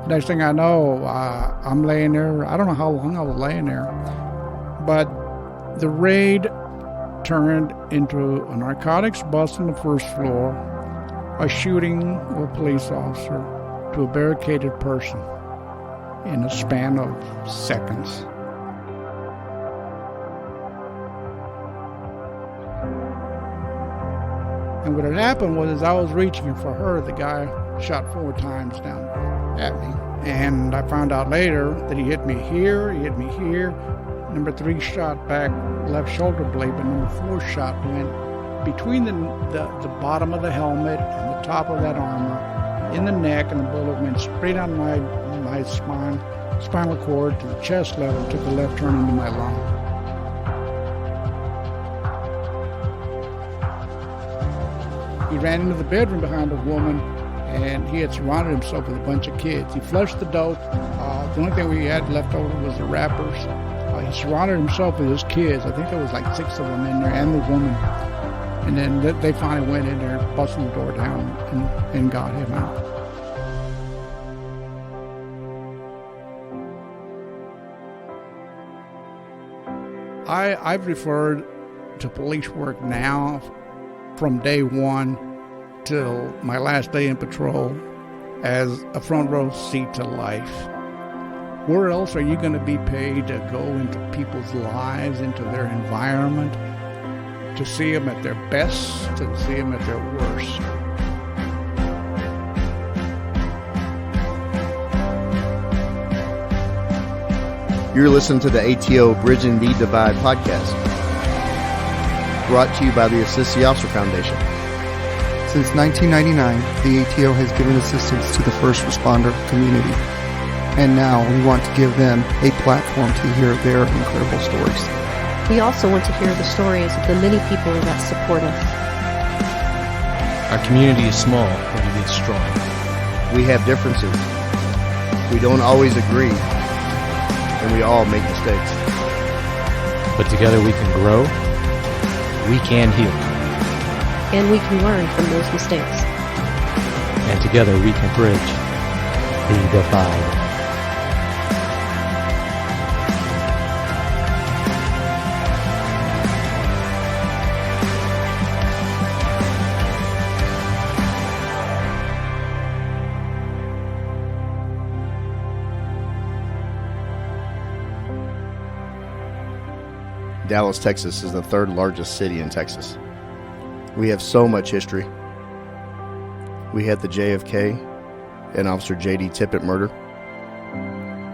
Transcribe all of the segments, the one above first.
Next thing I know, I'm laying there. I don't know how long I was laying there, but the raid turned into a narcotics bust on the first floor, a shooting of a police officer to a barricaded person in a span of seconds. And what had happened was, as I was reaching for her, the guy shot 4 times down at me. And I found out later that he hit me here, he hit me here. Number 3 shot back left shoulder blade, but number 4 shot went between the bottom of the helmet and the top of that armor, in the neck, and the bullet went straight on my spinal cord to the chest level, took a left turn into my lung. He ran into the bedroom behind a woman, and he had surrounded himself with a bunch of kids. He flushed the dope. The only thing we had left over was the wrappers. He surrounded himself with his kids. I think there was like 6 of them in there, and the woman. And then they finally went in there, busting the door down, and got him out. I've referred to police work now from day one till my last day in patrol as a front row seat to life. Where else are you going to be paid to go into people's lives, into their environment, to see them at their best, to see them at their worst? You're listening to the ATO Bridging the Divide podcast, brought to you by the Assist the Officer Foundation. Since 1999, the ATO has given assistance to the first responder community, and now we want to give them a platform to hear their incredible stories. We also want to hear the stories of the many people that support us. Our community is small, but it is strong. We have differences. We don't always agree, and we all make mistakes. But together we can grow, we can heal. And we can learn from those mistakes. And together we can bridge the divide. Dallas, Texas is the 3rd largest city in Texas. We have so much history. We had the JFK and Officer J.D. Tippit murder.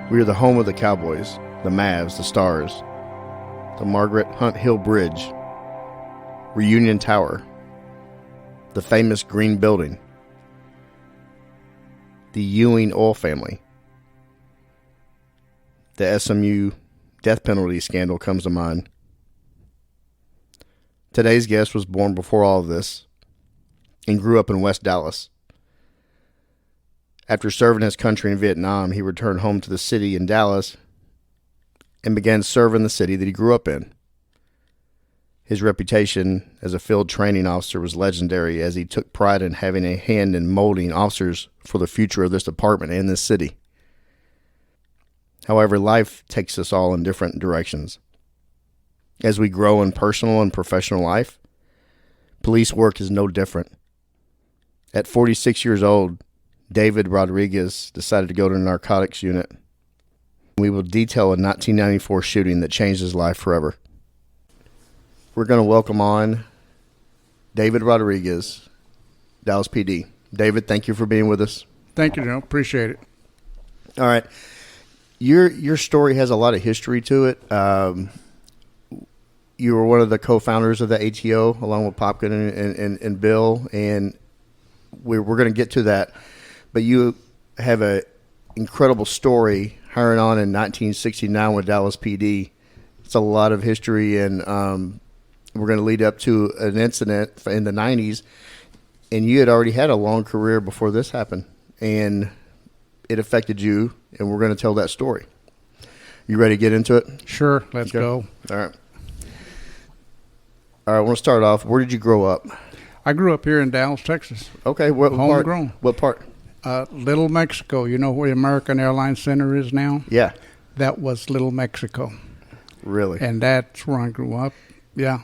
We are the home of the Cowboys, the Mavs, the Stars, the Margaret Hunt Hill Bridge, Reunion Tower, the famous Green Building, the Ewing oil family. The SMU death penalty scandal comes to mind. Today's guest was born before all of this and grew up in West Dallas. After serving his country in Vietnam, he returned home to the city in Dallas and began serving the city that he grew up in. His reputation as a field training officer was legendary, as he took pride in having a hand in molding officers for the future of this department and this city. However, life takes us all in different directions. As we grow in personal and professional life, police work is no different. At 46 years old, David Rodriguez decided to go to the Narcotics Unit. We will detail a 1994 shooting that changed his life forever. We're going to welcome on David Rodriguez, Dallas PD. David, thank you for being with us. Thank you, Joe. Appreciate it. All right. Your story has a lot of history to it. You were one of the co-founders of the ATO, along with Popkin and Bill, and we're going to get to that. But you have an incredible story hiring on in 1969 with Dallas PD. It's a lot of history, and we're going to lead up to an incident in the 90s, and you had already had a long career before this happened, and it affected you, and we're going to tell that story. You ready to get into it? Sure, let's go. All right. All right, I want to start off. Where did you grow up? I grew up here in Dallas, Texas. Okay, what Homegrown. What part? Little Mexico. You know where the American Airlines Center is now? Yeah. That was Little Mexico. Really? And that's where I grew up. Yeah.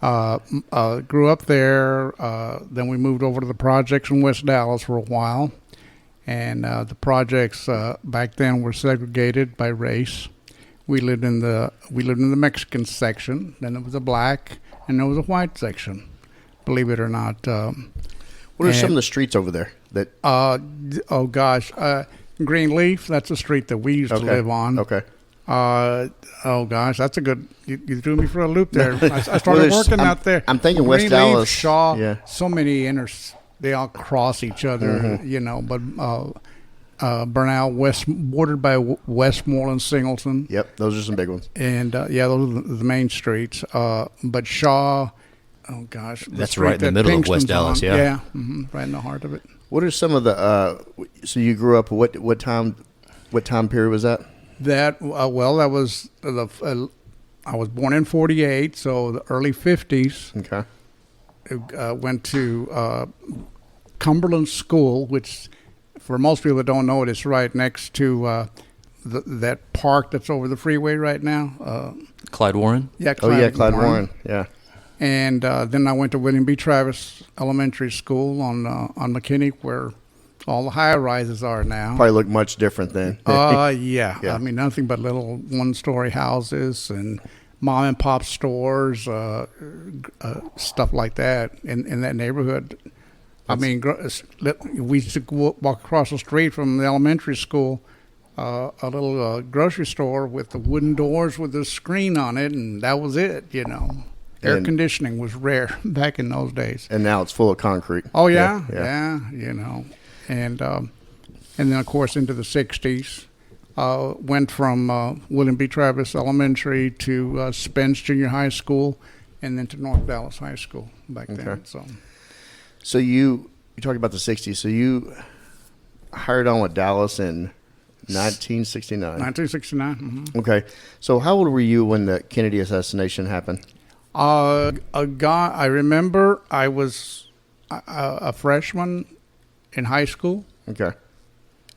Grew up there. Then we moved over to the projects in West Dallas for a while. And the projects back then were segregated by race. We lived in the Mexican section. Then there was a black, and there was a white section. Believe it or not. What are some of the streets over there? That Greenleaf. That's a street that we used to live on. Okay. Oh gosh, that's a good. You threw me for a loop there. I started working out there. I'm thinking West Greenleaf, Dallas. Shaw. Yeah. So many they all cross each other. You know, but Bernal, bordered by Westmoreland, Singleton. Yep, those are some big ones. And those are the main streets. But Shaw. Oh gosh, that's right in the middle of West Dallas. Yeah. Yeah, right in the heart of it. What are some of the? So you grew up. What time period was that? That that was I was born in '48, so the early '50s. Okay. Went to Cumberland School, which for most people that don't know it, it's right next to that park that's over the freeway right now. Clyde Warren. Yeah. Clyde Warren. Yeah. And then I went to William B. Travis Elementary School on McKinney, where all the high rises are now. Probably look much different then. Yeah. I mean, nothing but little one-story houses and mom and pop stores, stuff like that in that neighborhood. I mean, we used to walk across the street from the elementary school, a little grocery store with the wooden doors with the screen on it, and that was it, you know. Air conditioning was rare back in those days. And now it's full of concrete. Oh, yeah, you know. And then, of course, into the 60s. Went from William B. Travis Elementary to Spence Junior High School and then to North Dallas High School back then. So you talked about the 60s. So you hired on with Dallas in 1969. 1969. Mm-hmm. Okay. So how old were you when the Kennedy assassination happened? I remember I was a freshman in high school. Okay.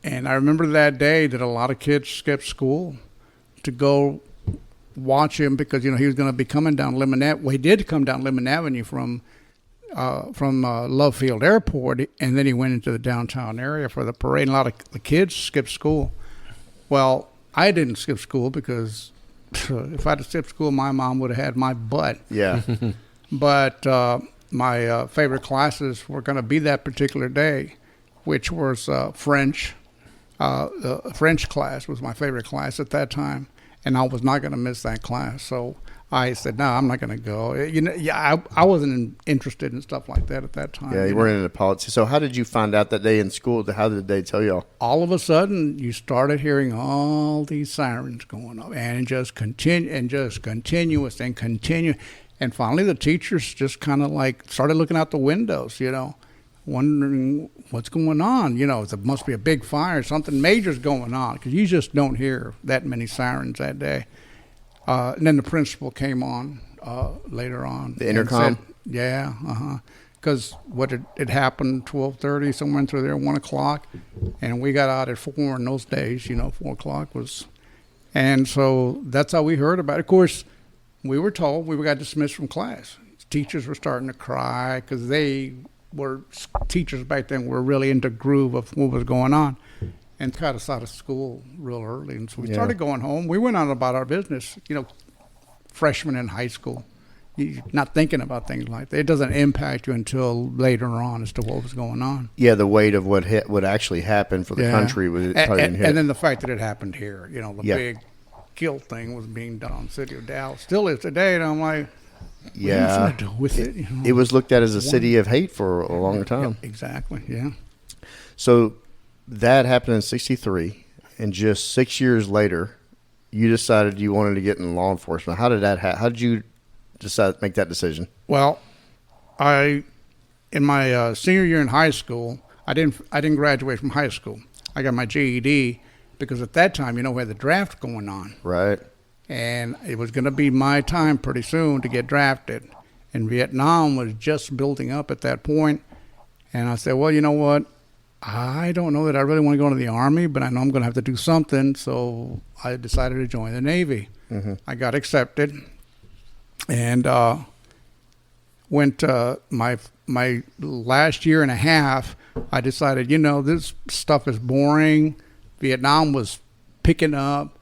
And I remember that day that a lot of kids skipped school to go watch him because, you know, he was going to be coming down Lemon Avenue. Well, he did come down Lemon Avenue from Love Field Airport, and then he went into the downtown area for the parade. And a lot of the kids skipped school. Well, I didn't skip school because if I'd have skipped school, my mom would have had my butt. Yeah. But my favorite classes were going to be that particular day, which was French. The French class was my favorite class at that time, and I was not going to miss that class. So I said, "No, I'm not going to go." You know, I wasn't interested in stuff like that at that time. Yeah, you weren't into politics. So how did you find out that day in school? How did they tell y'all? All of a sudden, you started hearing all these sirens going off, and just continuous and continue. And finally, the teachers just kind of like started looking out the windows, you know, wondering what's going on. You know, there must be a big fire, something major's going on, because you just don't hear that many sirens that day. And then the principal came on later on. The intercom? Said, yeah, because what it happened 12:30, somewhere through there, 1 o'clock, and we got out at 4 in those days. You know, 4 o'clock was, and so that's how we heard about it. Of course, we were told we got dismissed from class. Teachers were starting to cry because teachers back then were really into groove of what was going on, and cut us out of school real early. And so we started going home. We went on about our business, you know, freshmen in high school. You're not thinking about things like that. It doesn't impact you until later on as to what was going on. Yeah, the weight of what actually happened for the country was probably didn't hit. And then the fact that it happened here, you know, the big kill thing was being done in the city of Dallas. Still is today, and I'm like, what are you gonna do with it? You know? It was looked at as a city of hate for a long time. Yeah, exactly, yeah. So that happened in 1963, and just 6 years later, you decided you wanted to get in law enforcement. How did that happen? How did you decide to make that decision? Well, in my senior year in high school, I didn't graduate from high school. I got my GED because at that time, you know, we had the draft going on. Right. And it was going to be my time pretty soon to get drafted. And Vietnam was just building up at that point. And I said, well, you know what? I don't know that I really want to go into the Army, but I know I'm going to have to do something. So I decided to join the Navy. I got accepted and went my last year and a half. I decided, this stuff is boring. Vietnam was picking up.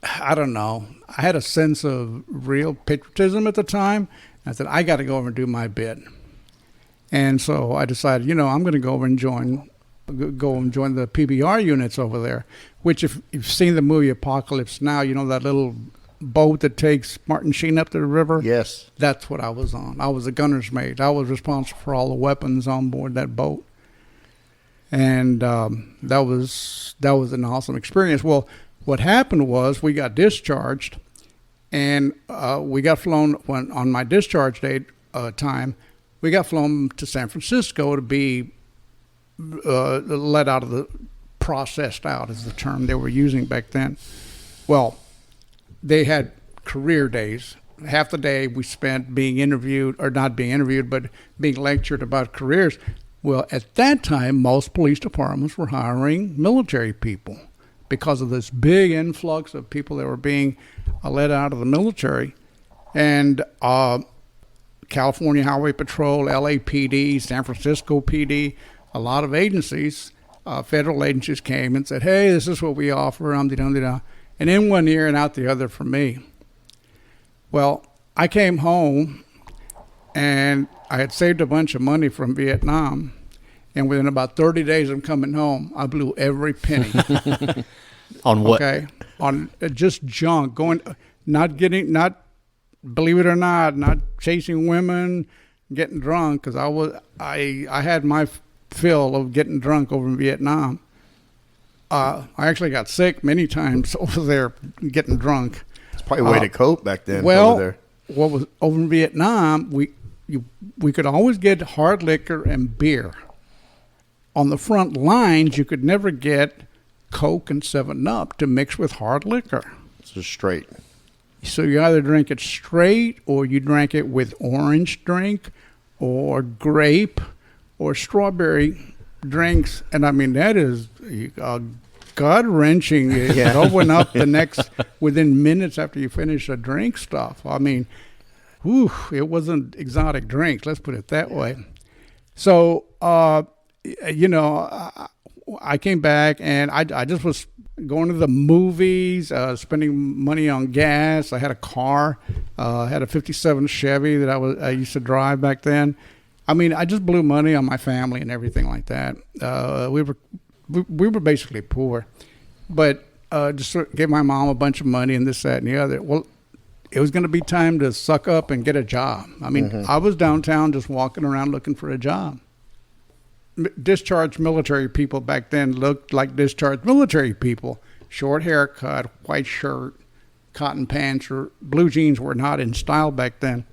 I don't know. I had a sense of real patriotism at the time. I said, I got to go over and do my bit. And so I decided, I'm going to go over and join the PBR units over there, which if you've seen the movie Apocalypse Now, that little boat that takes Martin Sheen up the river? Yes. That's what I was on. I was a gunner's mate. I was responsible for all the weapons on board that boat. And that was an awesome experience. Well, what happened was we got discharged, and we got flown on my discharge date time. We got flown to San Francisco to be let out of the processed out is the term they were using back then. Well, they had career days. Half the day we spent being interviewed, or not being interviewed, but being lectured about careers. Well, at that time, most police departments were hiring military people because of this big influx of people that were being let out of the military. And California Highway Patrol, LAPD, San Francisco PD, a lot of agencies, federal agencies came and said, hey, this is what we offer, and in one ear and out the other for me. Well, I came home, and I had saved a bunch of money from Vietnam, and within about 30 days of coming home, I blew every penny. On what? Okay, on just junk, believe it or not chasing women, getting drunk, because I had my fill of getting drunk over in Vietnam. I actually got sick many times over there getting drunk. It's probably a way to cope back then. Well, over there. What was over in Vietnam, we could always get hard liquor and beer. On the front lines, you could never get Coke and 7-Up to mix with hard liquor. It's just straight. So you either drink it straight, or you drank it with orange drink, or grape, or strawberry drinks. And I mean, that is gut-wrenching. It opened up within minutes after you finish a drink stuff. I mean, it wasn't exotic drinks, let's put it that way. So, I came back, and I just was going to the movies, spending money on gas. I had a car, I had a '57 Chevy that I used to drive back then. I mean, I just blew money on my family and everything like that. We were basically poor, but just gave my mom a bunch of money and this, that, and the other. Well, it was going to be time to suck up and get a job. I mean, I was downtown just walking around looking for a job. Discharged military people back then looked like discharged military people. Short haircut, white shirt, cotton pants, or blue jeans were not in style back then.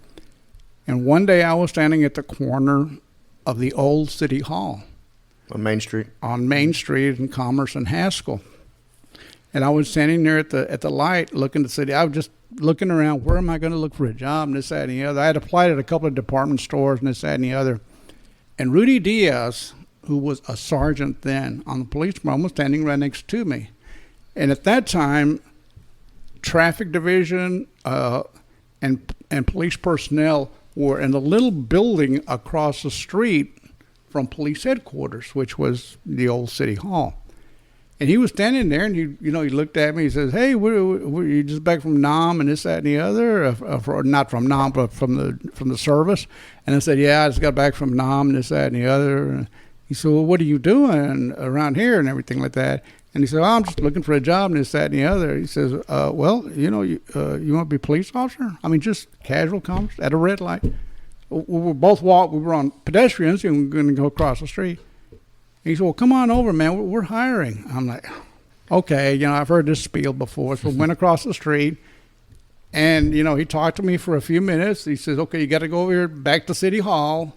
And one day I was standing at the corner of the old City Hall. On Main Street? On Main Street in Commerce and Haskell. And I was standing there at the light looking at the city. I was just looking around, where am I going to look for a job, and this, that, and the other. I had applied at a couple of department stores and this, that, and the other. And Rudy Diaz, who was a sergeant then on the police department, was standing right next to me. And at that time, traffic division and police personnel were in a little building across the street from police headquarters, which was the old City Hall. And he was standing there, and he looked at me. He says, "Hey, were you just back from Nam and this, that, and the other? Not from Nam, but from the service." And I said, "Yeah, I just got back from Nam and this, that, and the other." And he said, "Well, what are you doing around here and everything like that?" And he said, "I'm just looking for a job and this, that, and the other." He says, "Well, you want to be a police officer? I mean, just casual conversation at a red light." We were on pedestrians, and we were going to go across the street. He said, "Well, come on over, man. We're hiring." I'm like, "Okay, I've heard this spiel before." So we went across the street, and, he talked to me for a few minutes. He says, "Okay, you got to go over here back to City Hall,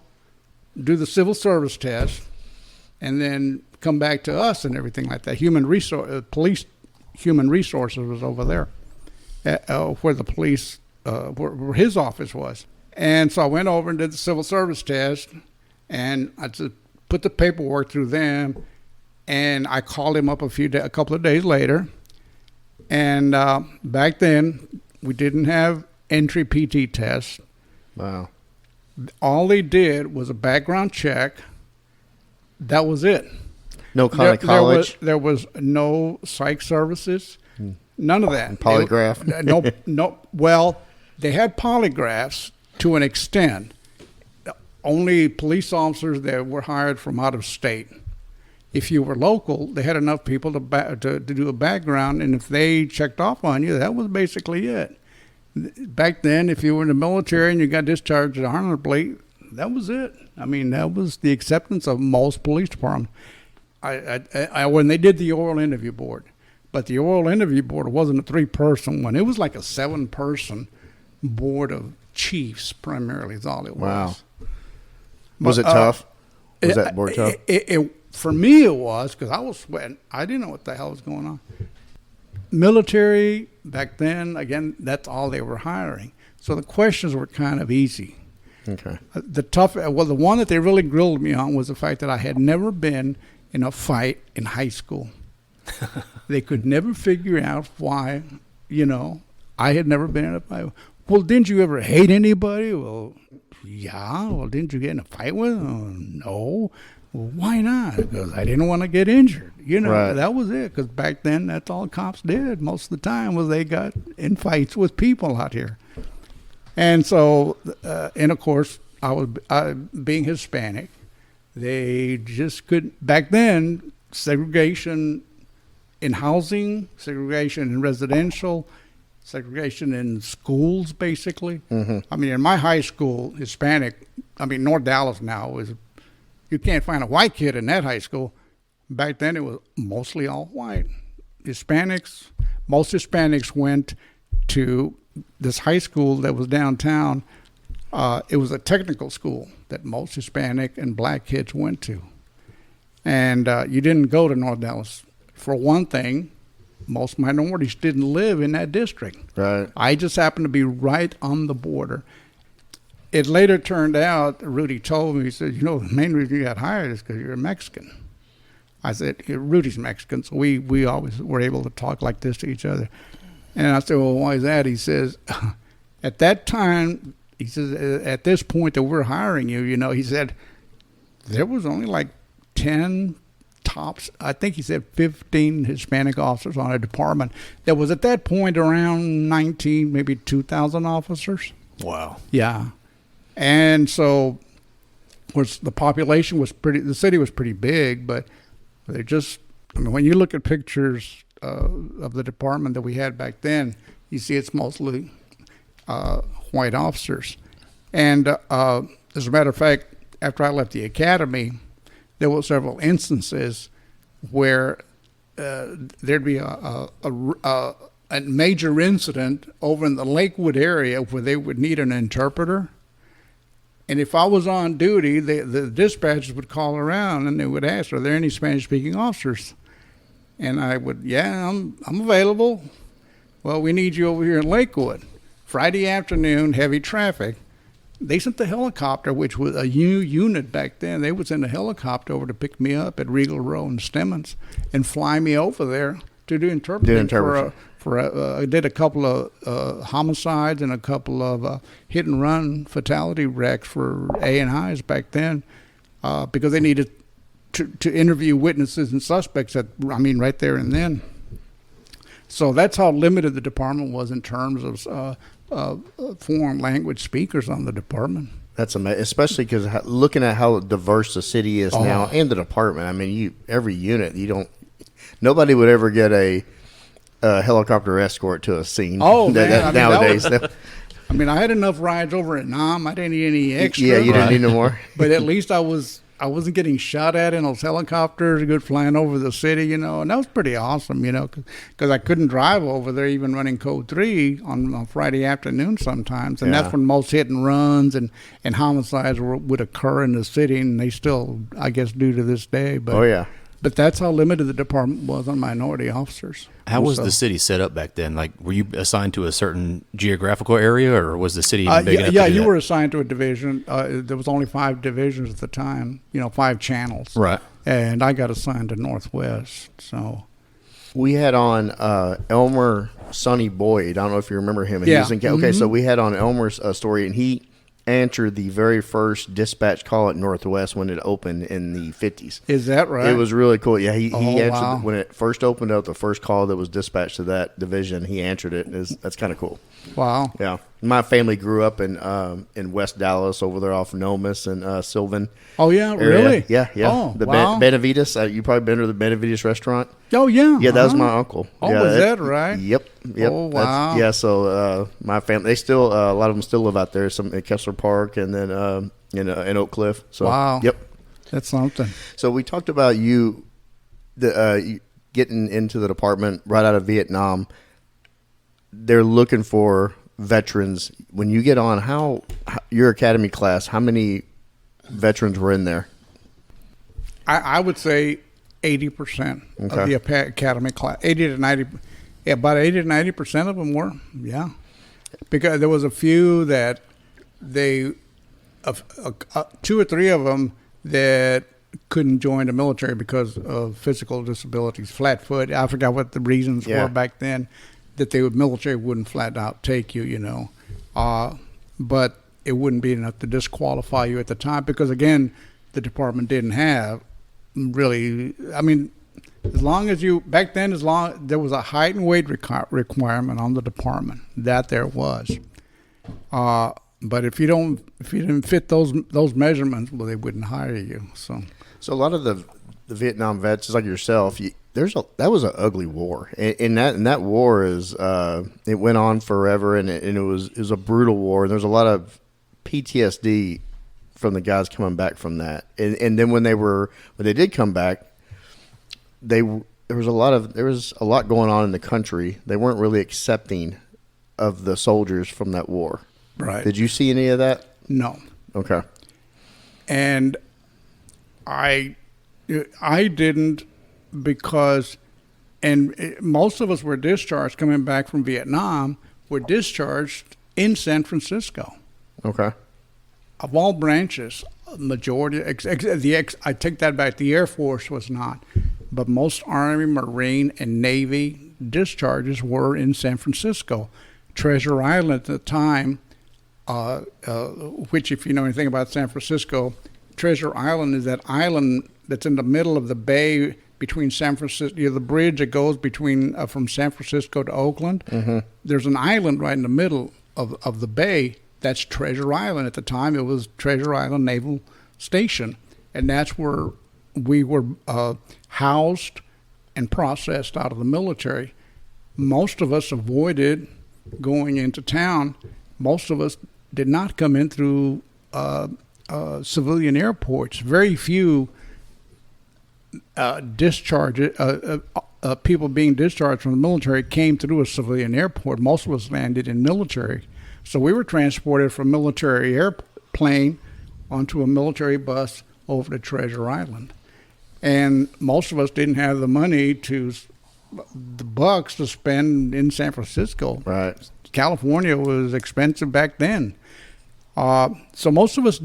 do the civil service test, and then come back to us," and everything like that. Police human resources was over there, where the police, where his office was. And so I went over and did the civil service test, and I just put the paperwork through them, and I called him up a couple of days later. And back then, we didn't have entry PT tests. Wow. All they did was a background check. That was it. No kind of college? There was no psych services. None of that. And polygraph? No. Well, they had polygraphs to an extent. Only police officers that were hired from out of state. If you were local, they had enough people to do a background, and if they checked off on you, that was basically it. Back then, if you were in the military and you got discharged honorably, that was it. I mean, that was the acceptance of most police departments. When they did the oral interview board, but the oral interview board wasn't a 3-person one. It was like a 7-person board of chiefs, primarily, is all it was. Wow. Was it tough? Was that board tough? For me, it was, because I was sweating. I didn't know what the hell was going on. Military, back then, again, that's all they were hiring. So the questions were kind of easy. Okay. The one that they really grilled me on was the fact that I had never been in a fight in high school. They could never figure out why, I had never been in a fight. Well, didn't you ever hate anybody? Well, yeah. Well, didn't you get in a fight with them? No. Well, why not? Because I didn't want to get injured. Right. That was it. Because back then, that's all cops did most of the time was they got in fights with people out here. And so, and of course, I being Hispanic, they just couldn't. Back then, segregation in housing, segregation in residential, segregation in schools, basically. Mm-hmm. I mean, in my high school, Hispanic, North Dallas now is, you can't find a white kid in that high school. Back then, it was mostly all white. Most Hispanics went to this high school that was downtown. It was a technical school that most Hispanic and black kids went to. And you didn't go to North Dallas. For one thing, most minorities didn't live in that district. Right. I just happened to be right on the border. It later turned out, Rudy told me, he said, the main reason you got hired is because you're a Mexican. I said, Rudy's Mexican, so we always were able to talk like this to each other. And I said, well, why is that? He says, at that time, he says, at this point that we're hiring you, he said, there was only like 10 tops. I think he said 15 Hispanic officers on a department. There was at that point around 19, maybe 2,000 officers. Wow. Yeah. And so, of course, the city was pretty big, but they just, when you look at pictures of the department that we had back then, you see it's mostly white officers. And as a matter of fact, after I left the academy, there were several instances where there'd be a major incident over in the Lakewood area where they would need an interpreter. And if I was on duty, the dispatchers would call around and they would ask, are there any Spanish-speaking officers? And I would, yeah, I'm available. Well, we need you over here in Lakewood. Friday afternoon, heavy traffic. They sent the helicopter, which was a new unit back then. They would send a helicopter over to pick me up at Regal Row and Stemmons and fly me over there to do interpreting. I did a couple of homicides and a couple of hit-and-run fatality wrecks for A&Is back then because they needed to interview witnesses and suspects right there and then. So that's how limited the department was in terms of foreign language speakers on the department. That's amazing, especially because looking at how diverse the city is now and the department. Every unit, nobody would ever get a helicopter escort to a scene. Nowadays. I had enough rides over at Nam. I didn't need any extra. Yeah, you didn't need no more. But at least I wasn't getting shot at in those helicopters, good flying over the city, and that was pretty awesome, because I couldn't drive over there, even running Code 3 on Friday afternoon sometimes, and that's when most hit and runs and homicides would occur in the city, and they still, I guess, do to this day. But, But that's how limited the department was on minority officers. How was So- the city set up back then? Like, were you assigned to a certain geographical area, or was the city even big enough yeah, to do you that? were assigned to a division. There was only 5 divisions at the time, 5 channels. Right. And I got assigned to Northwest. So, We had on Elmer Sonny Boyd. I don't know if you remember him. And Yeah. He was okay, so we had on Elmer's story, and he answered the very first dispatch call at Northwest when it opened in the 50s. is that right? It was really cool. Yeah, he Oh, answered wow. when it first opened up, the first call that was dispatched to that division. He answered it. That's kind of cool. Wow. Yeah, my family grew up in West Dallas, over there off Nomus and Sylvan. Oh, yeah, area. really? Yeah. Oh, the wow. Benavides. You probably been to the Benavides restaurant. Oh, yeah. Yeah, that was uh-huh. my uncle. Oh, yeah, was that right? Yep. Oh, wow. Yeah, so my family, they still, a lot of them still live out there. Some in Kessler Park, and then in Oak Cliff. So, Wow. Yep. That's something. So we talked about you getting into the department right out of Vietnam. They're looking for veterans. When you get on, how your academy class, how many veterans were in there? I would say 80% Okay. of the academy class, 80 to 90, yeah, about 80 to 90% of them were, yeah. Because there was a few that they, 2 or 3 of them that couldn't join the military because of physical disabilities, flat foot. I forgot what the reasons Yeah. were back then, that the military wouldn't flat out take you, but it wouldn't be enough to disqualify you at the time because, again, the department didn't have really, as long as there was a height and weight requirement on the department, that there was. But if you didn't fit those measurements, well, they wouldn't hire you. So So a lot of the Vietnam vets, just like yourself, that was an ugly war, and that war is it went on forever, and it was a brutal war, and there's a lot of PTSD from the guys coming back from that, and then when they did come back, there was a lot going on in the country. They weren't really accepting of the soldiers from that war. right, Did you see any of that? no, Okay. and I didn't because, and most of us were discharged coming back from Vietnam. Were discharged in San Francisco. Okay. Of all branches, majority, I take that back, the Air Force was not, but most Army, Marine, and Navy discharges were in San Francisco. Treasure Island at the time, which if you know anything about San Francisco, Treasure Island is that island that's in the middle of the bay between San Francisco, the bridge that goes between from San Francisco to Oakland. Mm-hmm. There's an island right in the middle of the bay. That's Treasure Island. At the time, it was Treasure Island Naval Station, and that's where we were housed and processed out of the military. Most of us avoided going into town. Most of us did not come in through civilian airports. Very few people being discharged from the military came through a civilian airport. Most of us landed in military. So we were transported from military airplane onto a military bus over to Treasure Island. And most of us didn't have the money the bucks to spend in San Francisco. Right. California was expensive back then. So most of us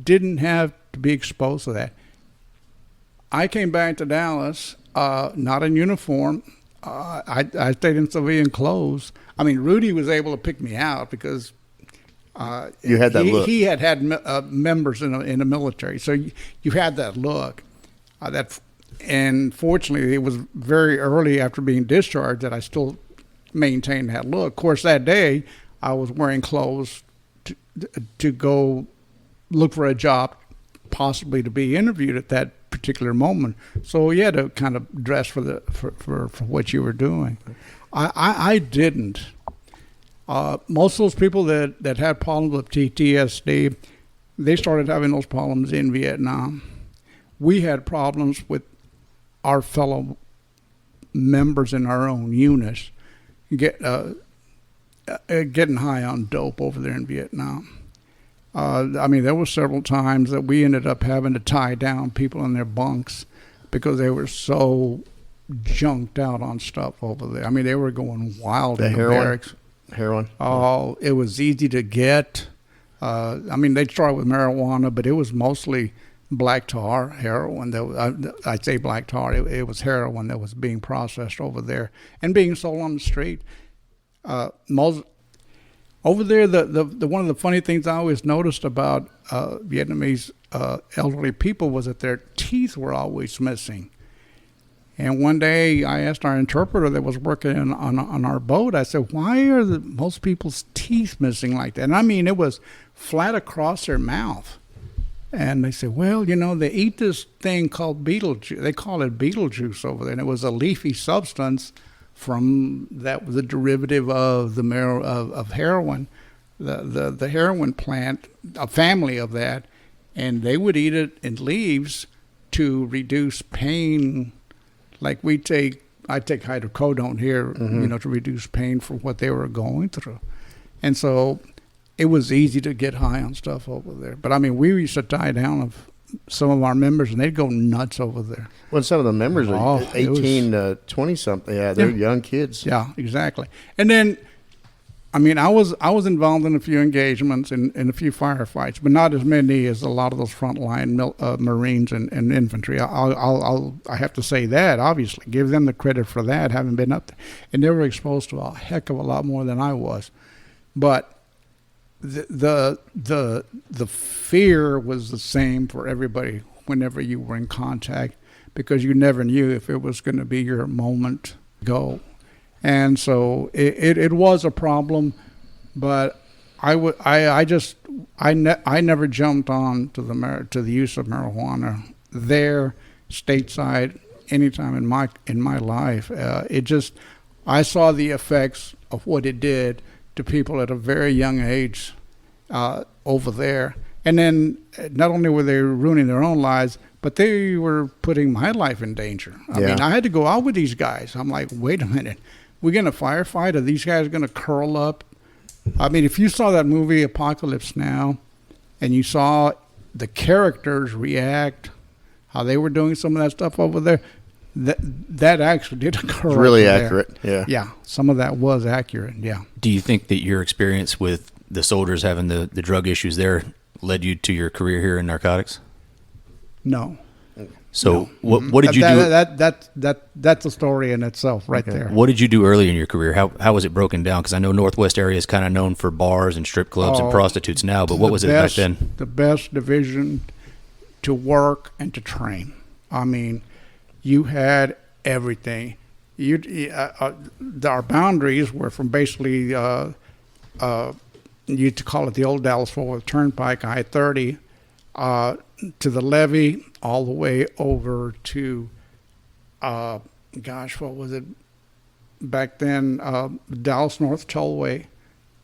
didn't have to be exposed to that. I came back to Dallas, not in uniform. I stayed in civilian clothes. Rudy was able to pick me out because You had that look. He had members in the military, so you had that look. And fortunately, it was very early after being discharged that I still maintained that look. Of course, that day I was wearing clothes to go look for a job, possibly to be interviewed at that particular moment. So you had to kind of dress for what you were doing. I didn't. Most of those people that had problems with PTSD, they started having those problems in Vietnam. We had problems with our fellow members in our own units getting high on dope over there in Vietnam. There were several times that we ended up having to tie down people in their bunks because they were so junked out on stuff over there. I mean, they were going wild The in the heroin? barracks. Heroin. Oh, it was easy to get. I mean, they started with marijuana, but it was mostly black tar, heroin. I'd say black tar. It was heroin that was being processed over there and being sold on the street. Most over there, the one of the funny things I always noticed about Vietnamese elderly people was that their teeth were always missing. And one day I asked our interpreter that was working on our boat, I said, why are most people's teeth missing like that? And I mean, it was flat across their mouth. And they said, well, they eat this thing called beetlejuice. They call it beetlejuice over there. And it was a leafy substance that was a derivative of of heroin, the heroin plant, a family of that. And they would eat it in leaves to reduce pain. Like I take hydrocodone here, to reduce pain for what they were going through. And so it was easy to get high on stuff over there. But I mean, we used to tie down of some of our members and they'd go nuts over there. Well, some of the members are 18 to 20 something. Yeah, they're young kids. Yeah, exactly. And then, I mean, I was involved in a few engagements and a few firefights, but not as many as a lot of those frontline Marines and infantry. I have to say that, obviously, give them the credit for that, having been up there. And they were exposed to a heck of a lot more than I was. But the fear was the same for everybody whenever you were in contact, because you never knew if it was going to be your moment to go. And so it was a problem, but I never jumped on to the use of marijuana there, stateside, anytime in my life. I saw the effects of what it did to people at a very young age over there. And then not only were they ruining their own lives, but they were putting my life in danger. I mean, I had to go out with these guys. I'm like, wait a minute. We're going to firefight? Are these guys going to curl up? I mean, if you saw that movie Apocalypse Now and you saw the characters react, how they were doing some of that stuff over there, that actually did occur. It's really accurate, yeah. Yeah, some of that was accurate, yeah. Do you think that your experience with the soldiers having the drug issues there led you to your career here in narcotics? No. So what did you do? That's a story in itself right there. What did you do early in your career? How was it broken down? Because I know Northwest area is kind of known for bars and strip clubs and prostitutes now, but what was it back then? The best division to work and to train. I mean, you had everything. Our boundaries were from basically, you used to call it the old Dallas-Fort Worth Turnpike, I-30, to the levee, all the way over to, what was it back then? Dallas North Tollway,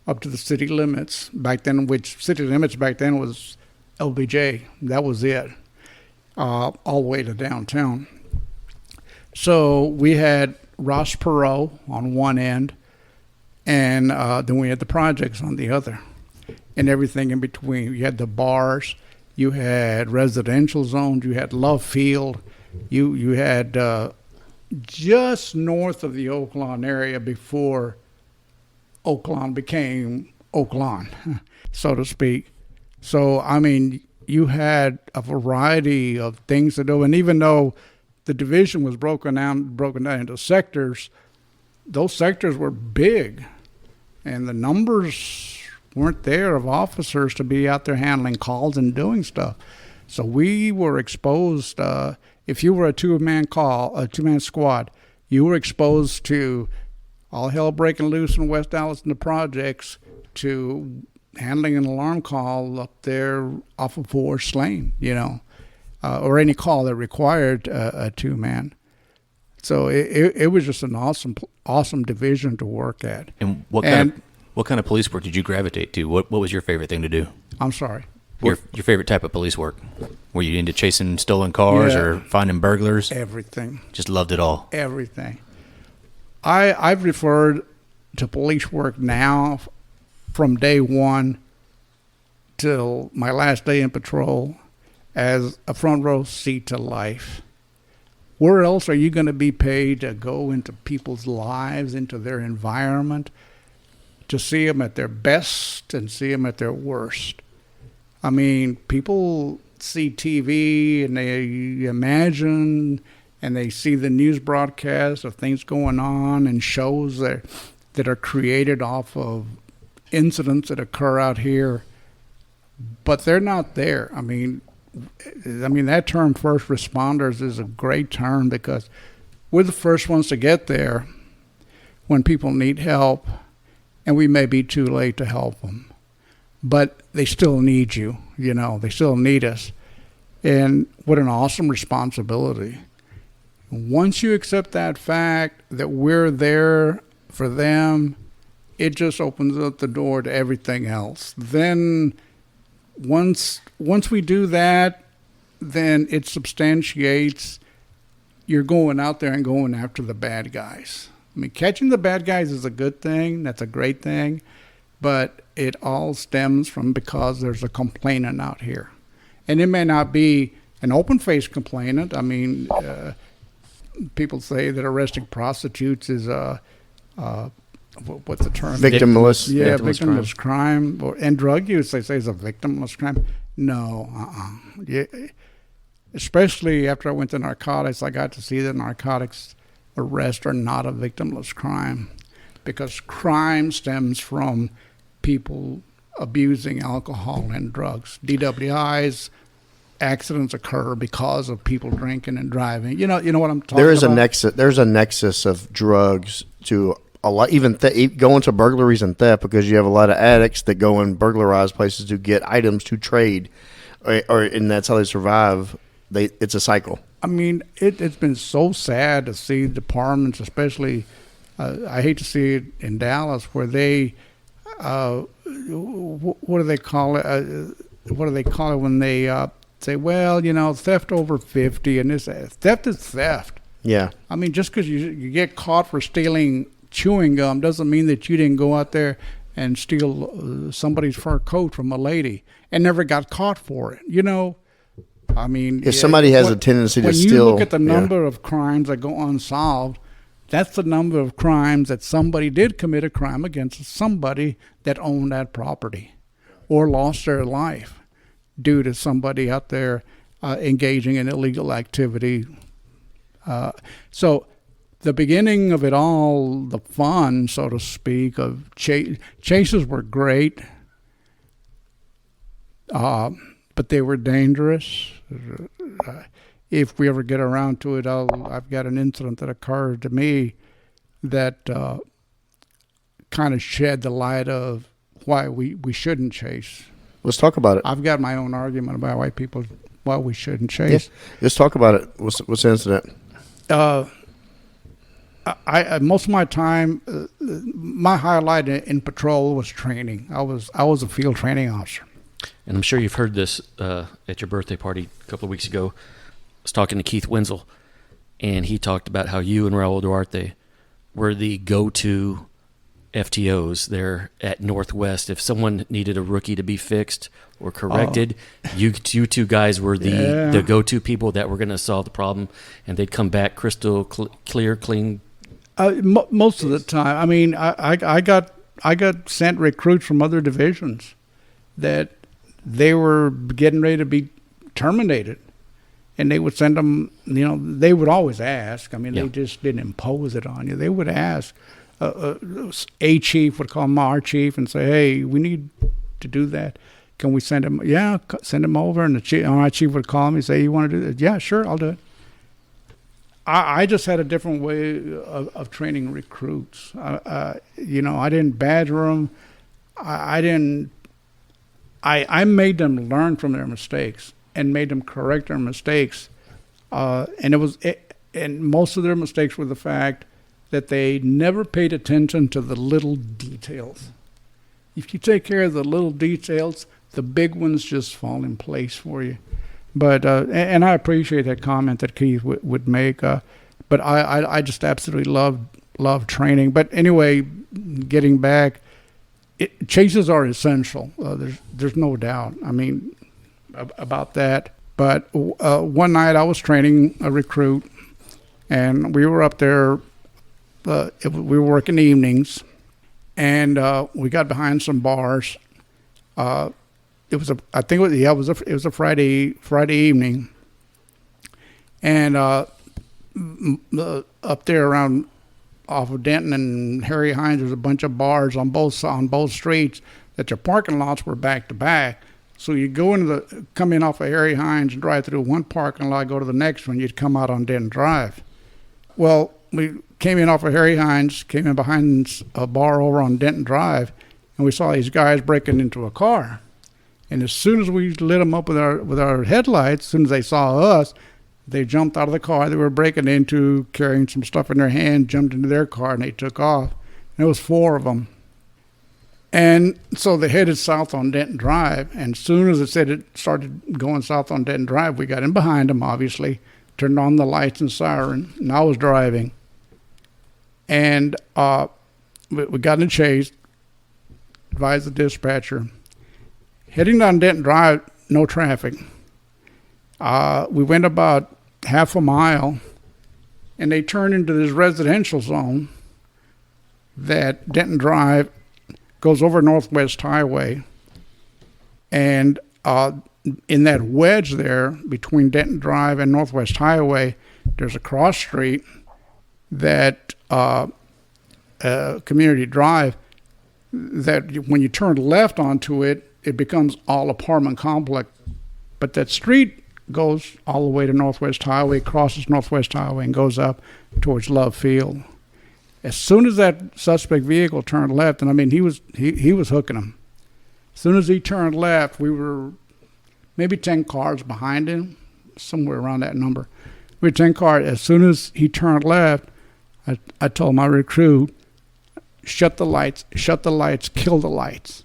up to the city limits back then, which city limits back then was LBJ. That was it, all the way to downtown. So we had Ross Perot on one end, and then we had the projects on the other, and everything in between. You had the bars. You had residential zones. You had Love Field. You had just north of the Oaklawn area before Oaklawn became Oaklawn, so to speak. So, I mean, you had a variety of things to do. And even though the division was broken down into sectors, those sectors were big. And the numbers weren't there of officers to be out there handling calls and doing stuff. So we were exposed. If you were a two-man squad, you were exposed to all hell breaking loose in West Dallas and the projects, to handling an alarm call up there off of Forest Lane, or any call that required a two-man. So it was just an awesome division to work at. And what kind of police work did you gravitate to? What was your favorite thing to do? I'm sorry. Your favorite type of police work? Were you into chasing stolen cars or finding burglars? Everything. Just loved it all. Everything. I've referred to police work now from day one till my last day in patrol as a front row seat to life. Where else are you going to be paid to go into people's lives, into their environment, to see them at their best and see them at their worst? I mean, people see TV and they imagine and they see the news broadcasts of things going on and shows that are created off of incidents that occur out here, but they're not there. I mean, that term first responders is a great term because we're the first ones to get there when people need help, and we may be too late to help them. But they still need you, they still need us. And what an awesome responsibility. Once you accept that fact that we're there for them, it just opens up the door to everything else. Then once we do that, then it substantiates you're going out there and going after the bad guys. I mean, catching the bad guys is a good thing. That's a great thing. But it all stems from because there's a complainant out here. And it may not be an open-faced complainant. I mean, people say that arresting prostitutes is what's the term? Victimless. Yeah, victimless crime. And drug use, they say, is a victimless crime. No, Yeah, especially after I went to narcotics, I got to see that narcotics arrests are not a victimless crime, because crime stems from people abusing alcohol and drugs. DWIs, accidents occur because of people drinking and driving. You know what I'm talking about? There's a nexus of drugs to a lot, even going to burglaries and theft, because you have a lot of addicts that go and burglarize places to get items to trade, and that's how they survive. It's a cycle. I mean, it's been so sad to see departments, especially, I hate to see it in Dallas, where they, what do they call it? What do they call it when they say, well, theft over 50, and this theft is theft. Yeah. I mean, just because you get caught for stealing chewing gum doesn't mean that you didn't go out there and steal somebody's fur coat from a lady and never got caught for it. I mean, if somebody has a tendency to steal, when you look at the number of crimes that go unsolved, that's the number of crimes that somebody did commit a crime against somebody that owned that property or lost their life due to somebody out there engaging in illegal activity. So the beginning of it all, the fun, so to speak, of chases were great, but they were dangerous. If we ever get around to it, I've got an incident that occurred to me that kind of shed the light of why we shouldn't chase. Let's talk about it. I've got my own argument about why we shouldn't chase. Yeah. Let's talk about it. What's the incident? I most of my time, my highlight in patrol was training. I was a field training officer. And I'm sure you've heard this at your birthday party a couple of weeks ago. I was talking to Keith Wenzel, and he talked about how you and Raul Duarte were the go-to FTOs there at Northwest. If someone needed a rookie to be fixed or corrected, you two guys were the go-to people that were going to solve the problem, and they'd come back crystal clear, clean. Most of the time. I mean, I got sent recruits from other divisions that they were getting ready to be terminated, and they would send them. They would always ask. I mean, they just didn't impose it on you. They would ask. A chief would call our chief and say, "Hey, we need to do that. Can we send him?" Yeah, send him over. And our chief would call me and say, "You want to do that?" Yeah, sure, I'll do it. I just had a different way of training recruits. I didn't badger them. I made them learn from their mistakes and made them correct their mistakes. And most of their mistakes were the fact that they never paid attention to the little details. If you take care of the little details, the big ones just fall in place for you. But and I appreciate that comment that Keith would make. But I just absolutely love training. But anyway, getting back, chases are essential. There's no doubt. I mean, about that. But one night I was training a recruit, And we were up there. We were working evenings, and we got behind some bars. It was a Friday evening, and up there around off of Denton and Harry Hines, there's a bunch of bars on both streets that their parking lots were back to back. So you come in off of Harry Hines and drive through one parking lot, go to the next one, you'd come out on Denton Drive. Well, we came in off of Harry Hines, came in behind a bar over on Denton Drive, and we saw these guys breaking into a car. And as soon as we lit them up with our headlights, as soon as they saw us, they jumped out of the car they were breaking into, carrying some stuff in their hand, jumped into their car, and they took off. And it was 4 of them. And so they headed south on Denton Drive, and as soon as it started going south on Denton Drive, we got in behind them, obviously, turned on the lights and siren, and I was driving. And we got in a chase, advised the dispatcher. Heading down Denton Drive, no traffic. We went about half a mile, and they turned into this residential zone that Denton Drive goes over Northwest Highway. And in that wedge there between Denton Drive and Northwest Highway, there's a cross street that Community Drive, that when you turn left onto it, it becomes all apartment complex. But that street goes all the way to Northwest Highway, crosses Northwest Highway, and goes up towards Love Field. As soon as that suspect vehicle turned left, and I mean, he was hooking them. As soon as he turned left, we were maybe 10 cars behind him, somewhere around that number. We were 10 cars. As soon as he turned left, I told my recruit, shut the lights, kill the lights.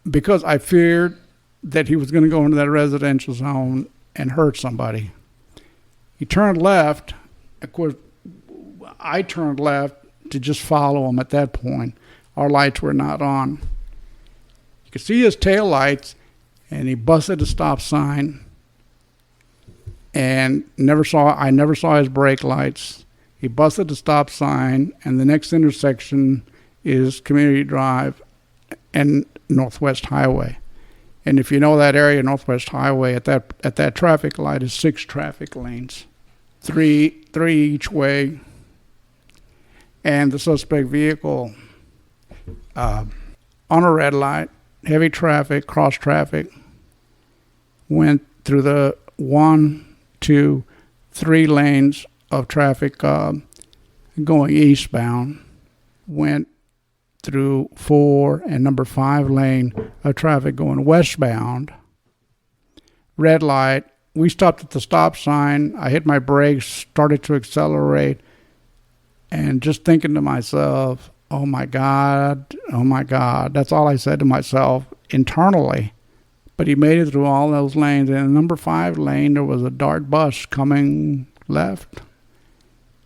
Because I feared that he was going to go into that residential zone and hurt somebody. He turned left. Of course, I turned left to just follow him at that point. Our lights were not on. You could see his tail lights, and he busted a stop sign. And I never saw his brake lights. He busted the stop sign, and the next intersection is Community Drive and Northwest Highway. And if you know that area, Northwest Highway, at that traffic light is 6 traffic lanes, three each way. And the suspect vehicle on a red light, heavy traffic, cross traffic, went through the 1, 2, 3 lanes of traffic going eastbound, went through 4 and number 5 lane of traffic going westbound. Red light. We stopped at the stop sign. I hit my brakes, started to accelerate, and just thinking to myself, oh my God. That's all I said to myself internally. But he made it through all those lanes. And in the number 5 lane, there was a Dart bus coming left.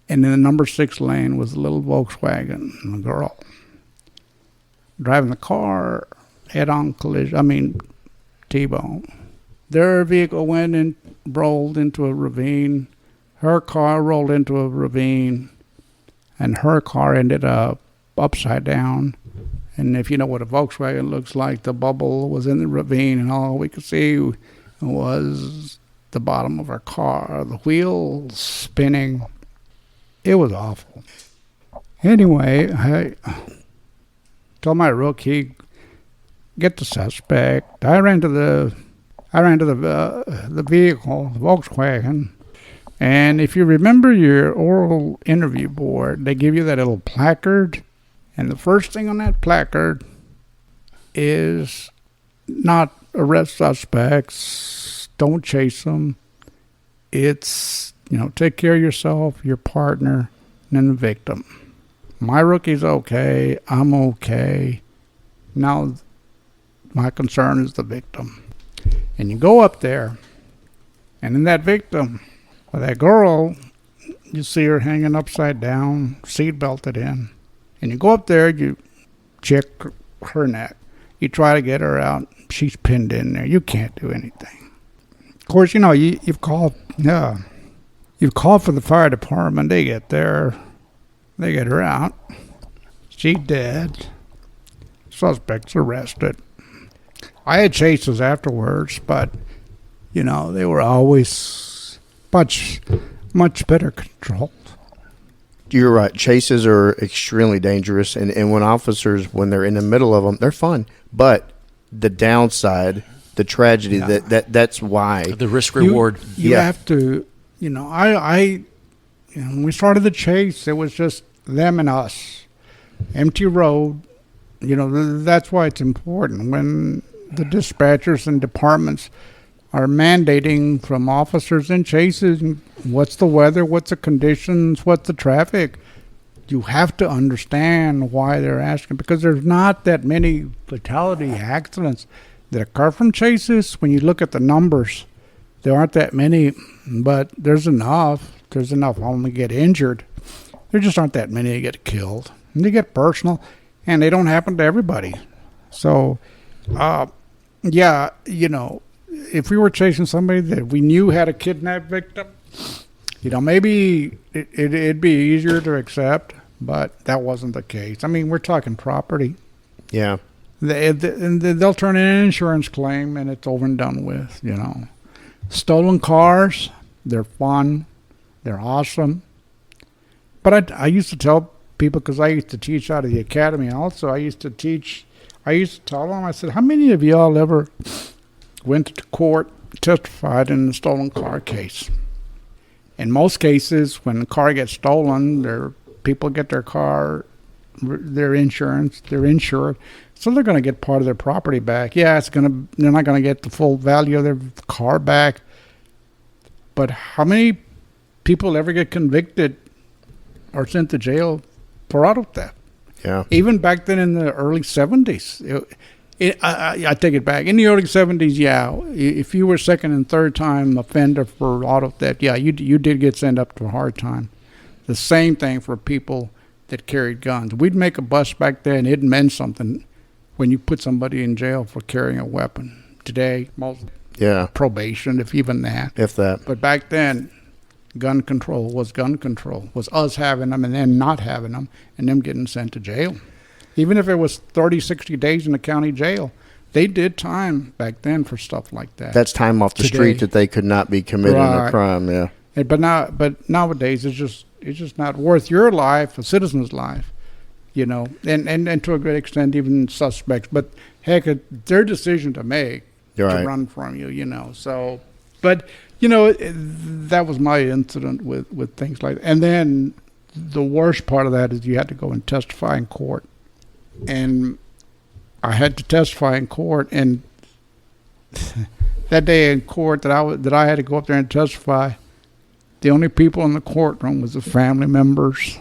And in the number 6 lane was a little Volkswagen, and a girl driving the car, head-on collision, T-bone. Their vehicle rolled into a ravine. Her car rolled into a ravine, and her car ended up upside down. And if you know what a Volkswagen looks like, the bubble was in the ravine, and all we could see was the bottom of her car, the wheels spinning. It was awful. Anyway, I told my rookie, get the suspect. I ran to the vehicle, the Volkswagen, and if you remember your oral interview board, they give you that little placard, and the first thing on that placard is not arrest suspects, don't chase them. It's, take care of yourself, your partner, and then the victim. My rookie's okay. I'm okay. Now, my concern is the victim. And you go up there, and in that victim, or that girl, you see her hanging upside down, seat belted in. And you go up there, you check her neck. You try to get her out. She's pinned in there. You can't do anything. Of course, you've called You call for the fire department, they get there, they get her out. She's dead. Suspects arrested. I had chases afterwards, but, you know, they were always much better controlled. You're right. Chases are extremely dangerous, and when officers, when they're in the middle of them, they're fun. But the downside, the tragedy, that's why. The risk reward. You have to, you know, when we started the chase, it was just them and us. Empty road. You know, that's why it's important. When the dispatchers and departments are mandating from officers in chases, what's the weather, what's the conditions, what's the traffic, you have to understand why they're asking, because there's not that many fatality accidents that occur from chases. When you look at the numbers, there aren't that many, but there's enough only get injured. There just aren't that many that get killed. And they get personal, and they don't happen to everybody. So, yeah, you know, if we were chasing somebody that we knew had a kidnapped victim, you know, maybe it'd be easier to accept, but that wasn't the case. I mean, we're talking property. Yeah. They'll turn in an insurance claim, and it's over and done with, you know. Stolen cars, they're fun. They're awesome. But I used to tell people, because I used to teach out of the academy also, I used to tell them, I said, how many of y'all ever went to court, testified in a stolen car case? In most cases, when the car gets stolen, people get their car, their insurance, they're insured, so they're going to get part of their property back. Yeah, they're not going to get the full value of their car back. But how many people ever get convicted or sent to jail for auto theft? Yeah. Even back then in the early 70s. I take it back. In the early 70s, yeah, if you were second and third time offender for auto theft, yeah, you did get sent up to a hard time. The same thing for people that carried guns. We'd make a bust back then. It meant something when you put somebody in jail for carrying a weapon. Today, most probation, if even that. If that. But back then, gun control was us having them and then not having them and them getting sent to jail. Even if it was 30, 60 days in the county jail, they did time back then for stuff like that. That's time off the street that they could not be committing a crime, yeah. But nowadays, it's just not worth your life, a citizen's life, you know, and to a great extent, even suspects. But heck, it's their decision to make to run from you, you know. So, but, you know, that was my incident with things like that. And then the worst part of that is you had to go and testify in court. And I had to testify in court, and that day in court that I had to go up there and testify, the only people in the courtroom was the family members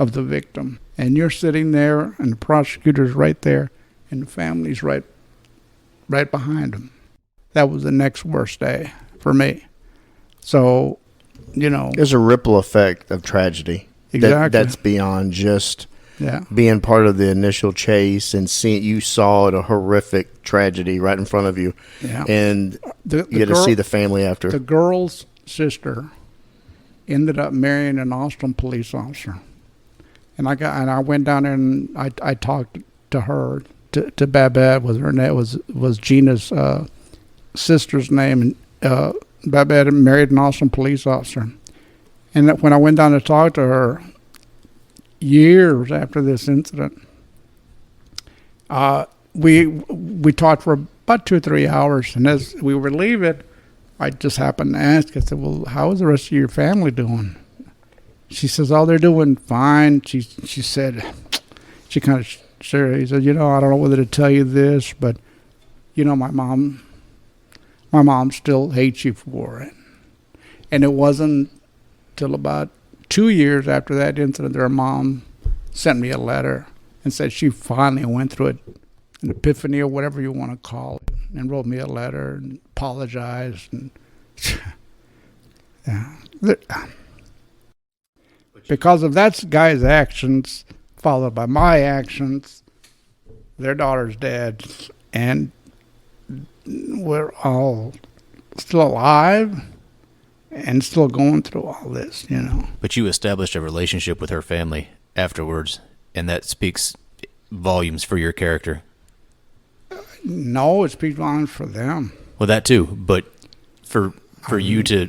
of the victim. And you're sitting there, and the prosecutor's right there, and the family's right behind them. That was the next worst day for me. So, you know, there's a ripple effect of tragedy. Exactly. That's beyond just being part of the initial chase and you saw a horrific tragedy right in front of you. Yeah. And you get to see the family after. The girl's sister ended up marrying an Austin police officer. And I went down there and I talked to her, to Babette, was her name, was Gina's sister's name, and Babette married an Austin police officer. And when I went down to talk to her, years after this incident, we talked for about 2 or 3 hours, and as we were leaving, I just happened to ask. I said, "Well, how is the rest of your family doing?" She says, "Oh, they're doing fine." She said, she kind of sure. He said, "You know, I don't know whether to tell you this, but you know, my mom still hates you for it." And it wasn't till about 2 years after that incident, their mom sent me a letter and said she finally went through an epiphany or whatever you want to call it, and wrote me a letter and apologized. And because of that guy's actions, followed by my actions, their daughter's dead, and we're all still alive. and still going through all this, you know. But you established a relationship with her family afterwards, and that speaks volumes for your character. No, it speaks volumes for them. Well, that too, but for you to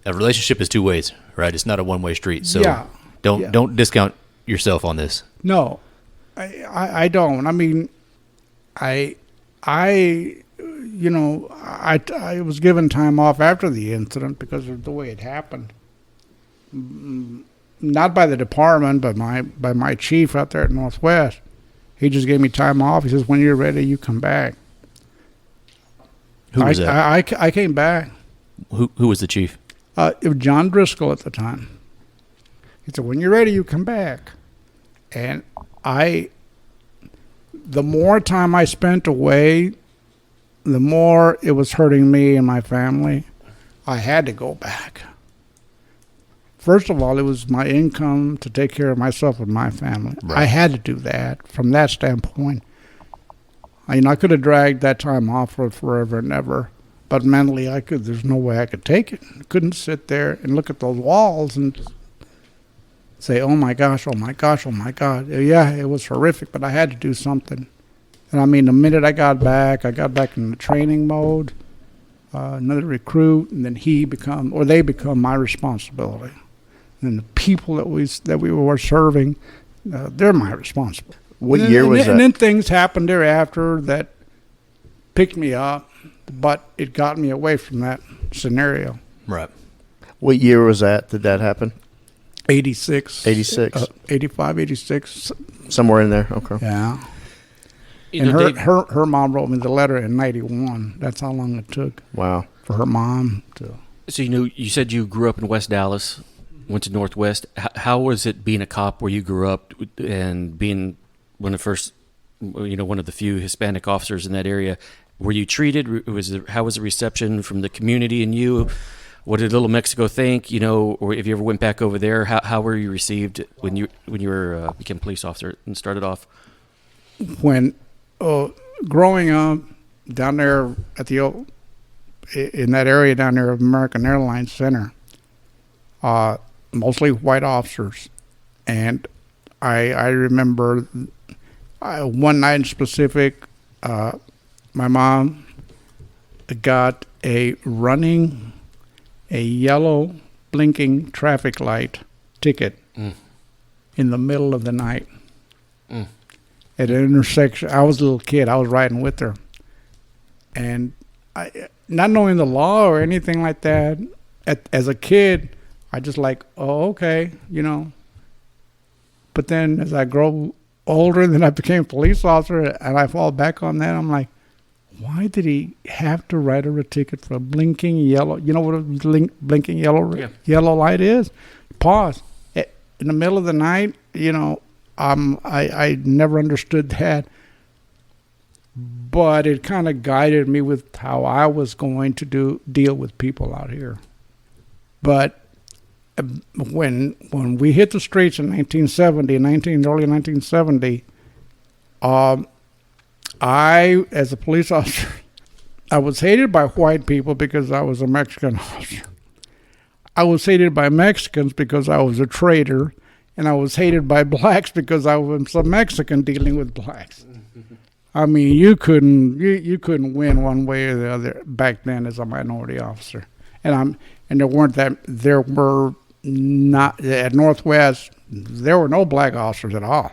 a relationship is two ways, right? It's not a one-way street. So Yeah. don't discount yourself on this. No, I don't. I mean, I was given time off after the incident because of the way it happened. Not by the department, but by my chief out there at Northwest. He just gave me time off. He says, when you're ready, you come back. Who was that? I came back. Who was the chief? It was John Driscoll at the time. He said, when you're ready, you come back. And the more time I spent away, the more it was hurting me and my family. I had to go back. First of all, it was my income to take care of myself and my family. Right. I had to do that from that standpoint. I could have dragged that time off for forever and ever, but mentally there's no way I could take it. I couldn't sit there and look at those walls and say, oh my gosh, oh my gosh, oh my God. Yeah, it was horrific, but I had to do something. And I mean, the minute I got back in the training mode, another recruit, and then they become my responsibility. And the people that we were serving, they're my responsibility. What year was that? And then things happened thereafter that picked me up, but it got me away from that scenario. Right. What year was that? Did that happen? 86. 86. 85, 86. Somewhere in there. Okay. Yeah. You And know, Dave, her mom wrote me the letter in 91. That's how long it took Wow. for her mom to. so you said you grew up in West Dallas, went to Northwest. How was it being a cop where you grew up and being one of the few Hispanic officers in that area? Were you treated? How was the reception from the community and you? What did Little Mexico think? Or if you ever went back over there, how were you received when you became a police officer and started off? When growing up down there at in that area down there of American Airlines Center, mostly white officers, and I remember one night in specific, my mom got a yellow blinking traffic light ticket in the middle of the night. At an intersection. I was a little kid. I was riding with her. And not knowing the law or anything like that, as a kid, I just oh, okay, But then as I grow older, then I became a police officer, and I fall back on that. I'm like, why did he have to write her a ticket for a blinking yellow? You know what a blinking yellow light is? Pause. In the middle of the night, I never understood that, but it kind of guided me with how I was going to deal with people out here. But when we hit the streets in early 1970, I, as a police officer, I was hated by white people because I was a Mexican officer. I was hated by Mexicans because I was a traitor. And I was hated by blacks because I was a Mexican dealing with blacks. I mean, you couldn't win one way or the other back then as a minority officer. And there were not at Northwest. There were no black officers at all.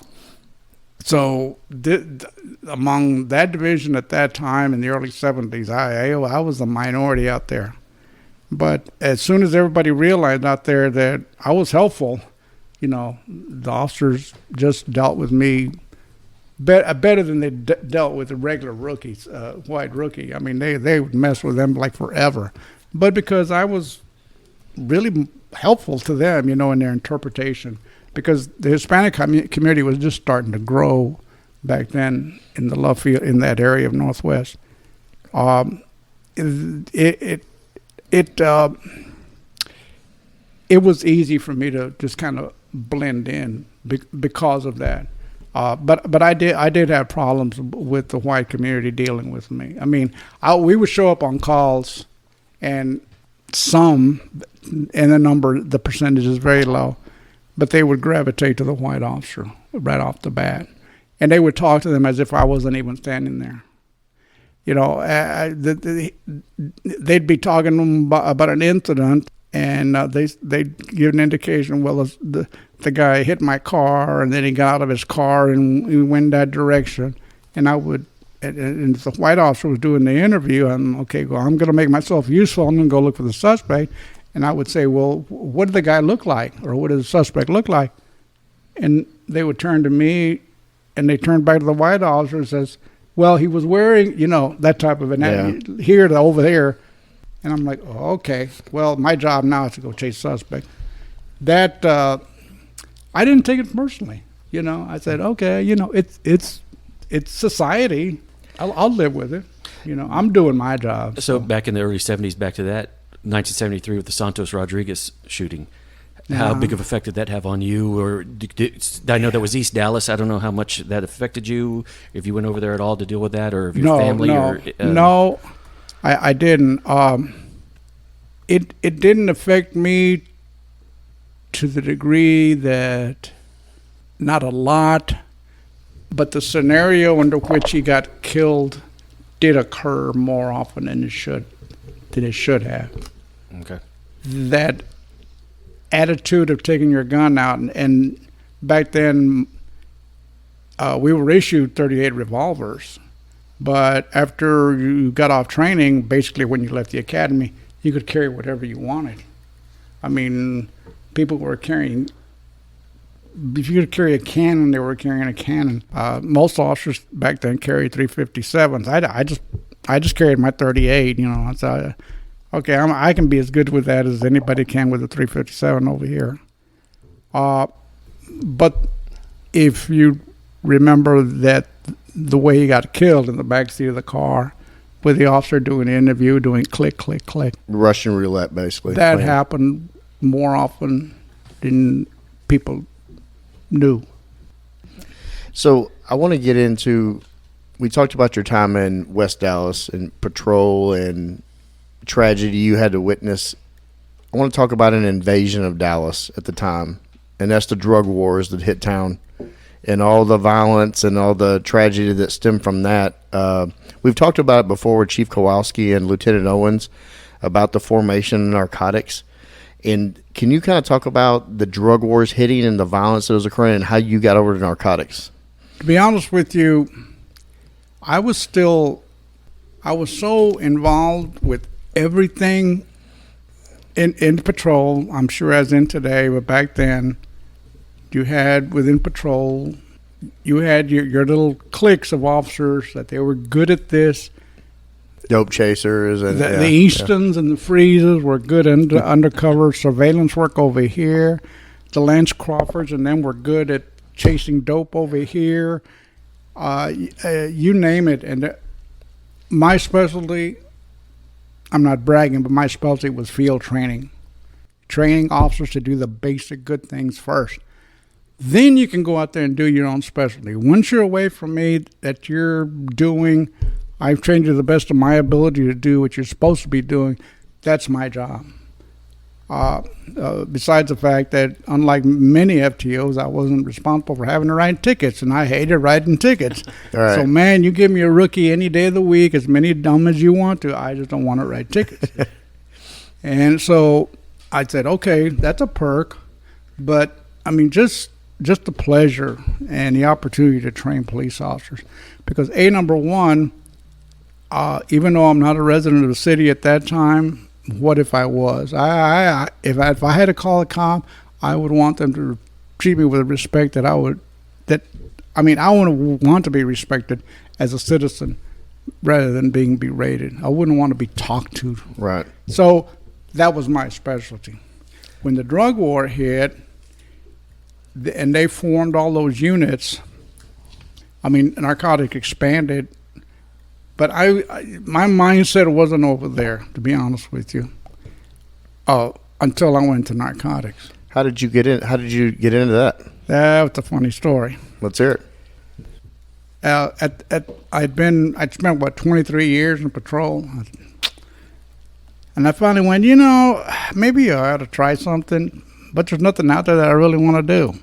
So among that division at that time in the early 70s, I was a minority out there. But as soon as everybody realized out there that I was helpful, the officers just dealt with me better than they dealt with the regular rookies, white rookie. I mean, they would mess with them like forever. But because I was really helpful to them, in their interpretation, because the Hispanic community was just starting to grow back then in the love field in that area of Northwest. It was easy for me to just kind of blend in because of that. But I did have problems with the white community dealing with me. I mean, we would show up on calls, and some, and the percentage is very low, but they would gravitate to the white officer right off the bat. And they would talk to them as if I wasn't even standing there. You know, they'd be talking to them about an incident, and they'd give an indication, well, the guy hit my car, and then he got out of his car and he went that direction. And and if the white officer was doing the interview, I'm going to make myself useful. I'm going to go look for the suspect. And I would say, well, what did the guy look like? Or what did the suspect look like? And they would turn to me, and they turned back to the white officer and says, well, he was wearing, that type of an here to over there. And I'm like, oh, okay. Well, my job now is to go chase suspect. That, I didn't take it personally. I said, okay, it's society. I'll live with it. I'm doing my job. So back in the early 70s, back to that, 1973 with the Santos Rodriguez shooting. How big of effect did that have on you? Or I know that was East Dallas. I don't know how much that affected you, if you went over there at all to deal with that, or if your family. No, I didn't. It didn't affect me to the degree that, not a lot, but the scenario under which he got killed did occur more often than it should have. Okay. That attitude of taking your gun out, and back then we were issued 38 revolvers, but after you got off training, basically when you left the academy, you could carry whatever you wanted. I mean, people were carrying, if you could carry a cannon, they were carrying a cannon. Most officers back then carried 357s. I just carried my 38. So okay, I can be as good with that as anybody can with a 357 over here. But if you remember that the way he got killed in the backseat of the car, with the officer doing an interview, doing click, click, click. Russian roulette, basically. That happened more often than people knew. So I want to get into, we talked about your time in West Dallas and patrol and tragedy you had to witness. I want to talk about an invasion of Dallas at the time, and that's the drug wars that hit town and all the violence and all the tragedy that stemmed from that. We've talked about it before with Chief Kowalski and Lieutenant Owens about the formation of narcotics. And can you kind of talk about the drug wars hitting and the violence that was occurring and how you got over to narcotics? To be honest with you, I was so involved with everything in patrol, I'm sure as in today, but back then you had within patrol, you had your little cliques of officers that they were good at this. Dope chasers and the Eastons and the Freezes were good undercover surveillance work over here. The Lance Crawfords and them were good at chasing dope over here. You name it. And my specialty, I'm not bragging, but my specialty was field training. Training officers to do the basic good things first. Then you can go out there and do your own specialty. Once you're away from me, that you're doing, I've trained you to the best of my ability to do what you're supposed to be doing. That's my job. Besides the fact that, unlike many FTOs, I wasn't responsible for having to write tickets, and I hated writing tickets. Right. So, man, you give me a rookie any day of the week, as many dumb as you want to. I just don't want to write tickets. And so I said, okay, that's a perk, but, I mean, just the pleasure and the opportunity to train police officers. Because, number one, even though I'm not a resident of the city at that time, what if I was? If I had to call a cop, I would want them to treat me with the respect that I want to be respected as a citizen rather than being berated. I wouldn't want to be talked to. Right. So that was my specialty. When the drug war hit, and they formed all those units, narcotics expanded. But my mindset wasn't over there, to be honest with you, until I went to narcotics. How did you get in? How did you get into that? That's a funny story. Let's hear it. I'd spent 23 years in patrol. And I finally went, maybe I ought to try something, but there's nothing out there that I really want to do.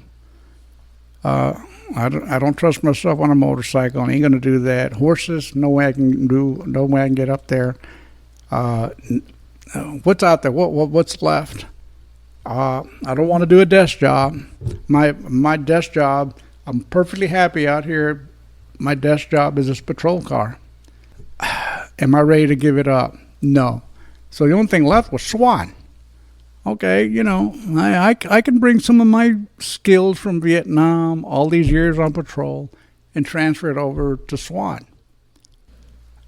I don't trust myself on a motorcycle. I ain't going to do that. Horses, no way I can get up there. What's out there? What's left? I don't want to do a desk job. My desk job, I'm perfectly happy out here. My desk job is this patrol car. Am I ready to give it up? No. So the only thing left was SWAT. Okay, I can bring some of my skills from Vietnam, all these years on patrol, and transfer it over to SWAT.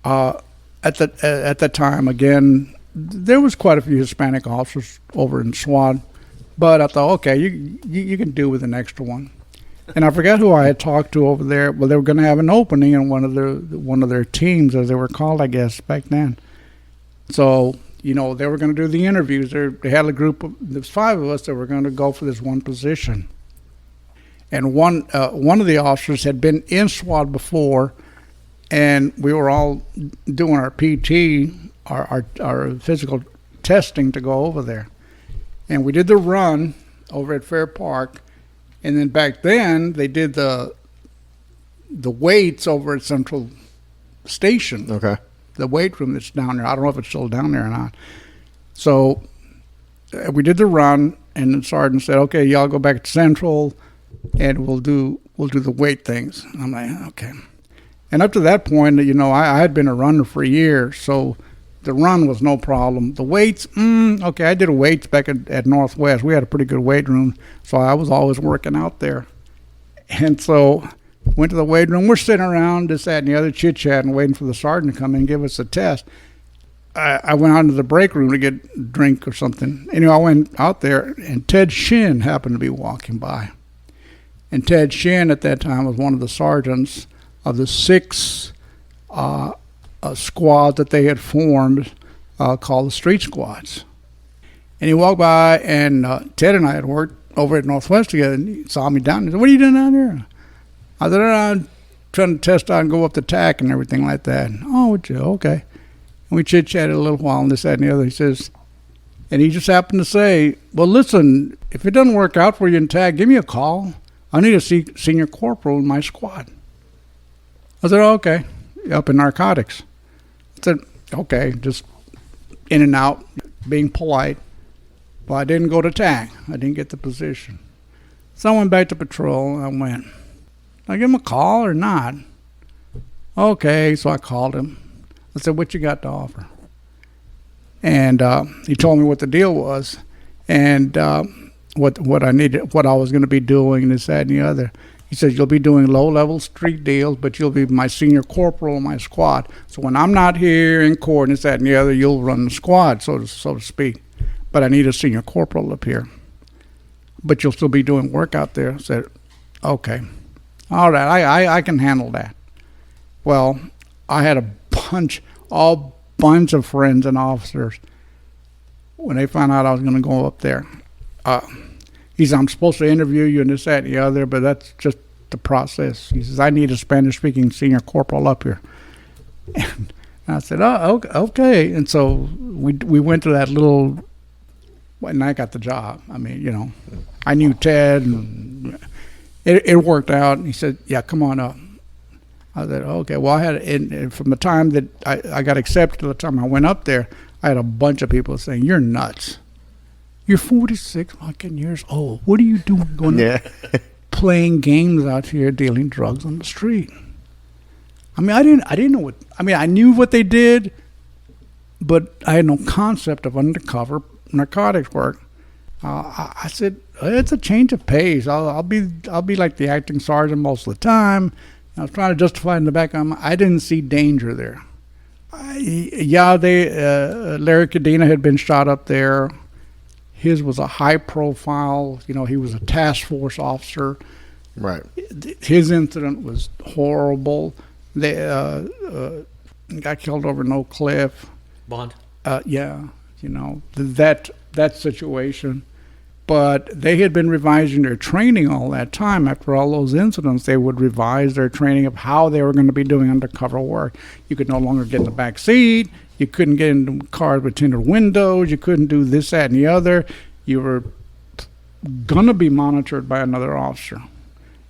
At the time, again, there was quite a few Hispanic officers over in SWAT, but I thought, okay, you can do with an extra one. And I forgot who I had talked to over there. Well, they were going to have an opening in one of their teams, as they were called, I guess, back then. So, they were going to do the interviews. They had a group there was 5 of us that were going to go for this one position. And one of the officers had been in SWAT before, and we were all doing our PT, our physical testing to go over there. And we did the run over at Fair Park, and then back then they did the weights over at Central Station. Okay. The weight room that's down there. I don't know if it's still down there or not. So we did the run, and the sergeant said, okay, y'all go back to Central, and we'll do the weight things. And I'm like, okay. And up to that point, I had been a runner for years, so the run was no problem. The weights, okay, I did weights back at Northwest. We had a pretty good weight room, so I was always working out there. And so went to the weight room. We're sitting around, this, that, and the other, chit-chatting, waiting for the sergeant to come in and give us a test. I went out into the break room to get a drink or something. Anyway, I went out there, and Ted Shin happened to be walking by. And Ted Shin at that time was one of the sergeants of the 6 squad that they had formed called the Street Squads. And he walked by, and Ted and I had worked over at Northwest together, and he saw me down. He said, what are you doing down here? I said, I'm trying to test out and go up the TAC and everything like that. Oh, okay. And we chit-chatted a little while, and this, that, and the other. He says, and he just happened to say, well, listen, if it doesn't work out for you in TAC, give me a call. I need a senior corporal in my squad. I said, oh, okay, up in narcotics. I said, okay, just in and out, being polite. Well, I didn't go to TAC. I didn't get the position. So I went back to patrol, and I went, did I give him a call or not? Okay, so I called him. I said, what you got to offer? And he told me what the deal was, and what I needed, what I was going to be doing, this, that, and the other. He said, you'll be doing low-level street deals, but you'll be my senior corporal in my squad. So when I'm not here in court, and this, that, and the other, you'll run the squad, so to speak. But I need a senior corporal up here. But you'll still be doing work out there. I said, okay. All right, I can handle that. Well, I had a bunch of friends and officers when they found out I was going to go up there. He said, I'm supposed to interview you and this, that, and the other, but that's just the process. He says, I need a Spanish-speaking senior corporal up here. And I said, oh, okay. And so we went to that little, and I got the job. I mean, I knew Ted, and it worked out. And he said, yeah, come on up. I said, okay. Well, I had, and from the time that I got accepted to the time I went up there, I had a bunch of people saying, you're nuts. You're 46 fucking years old. What are you doing going playing games out here dealing drugs on the street? I mean, I didn't know what, I knew what they did, but I had no concept of undercover narcotics work. I said, it's a change of pace. I'll be like the acting sergeant most of the time. I was trying to justify in the back of my mind. I didn't see danger there. Larry Cadena had been shot up there. His was a high profile, he was a task force officer. Right. His incident was horrible. They got killed over no cliff. Bond. Yeah, that situation. But they had been revising their training all that time. After all those incidents, they would revise their training of how they were going to be doing undercover work. You could no longer get in the back seat. You couldn't get into cars with tinted windows. You couldn't do this, that, and the other. You were gonna be monitored by another officer.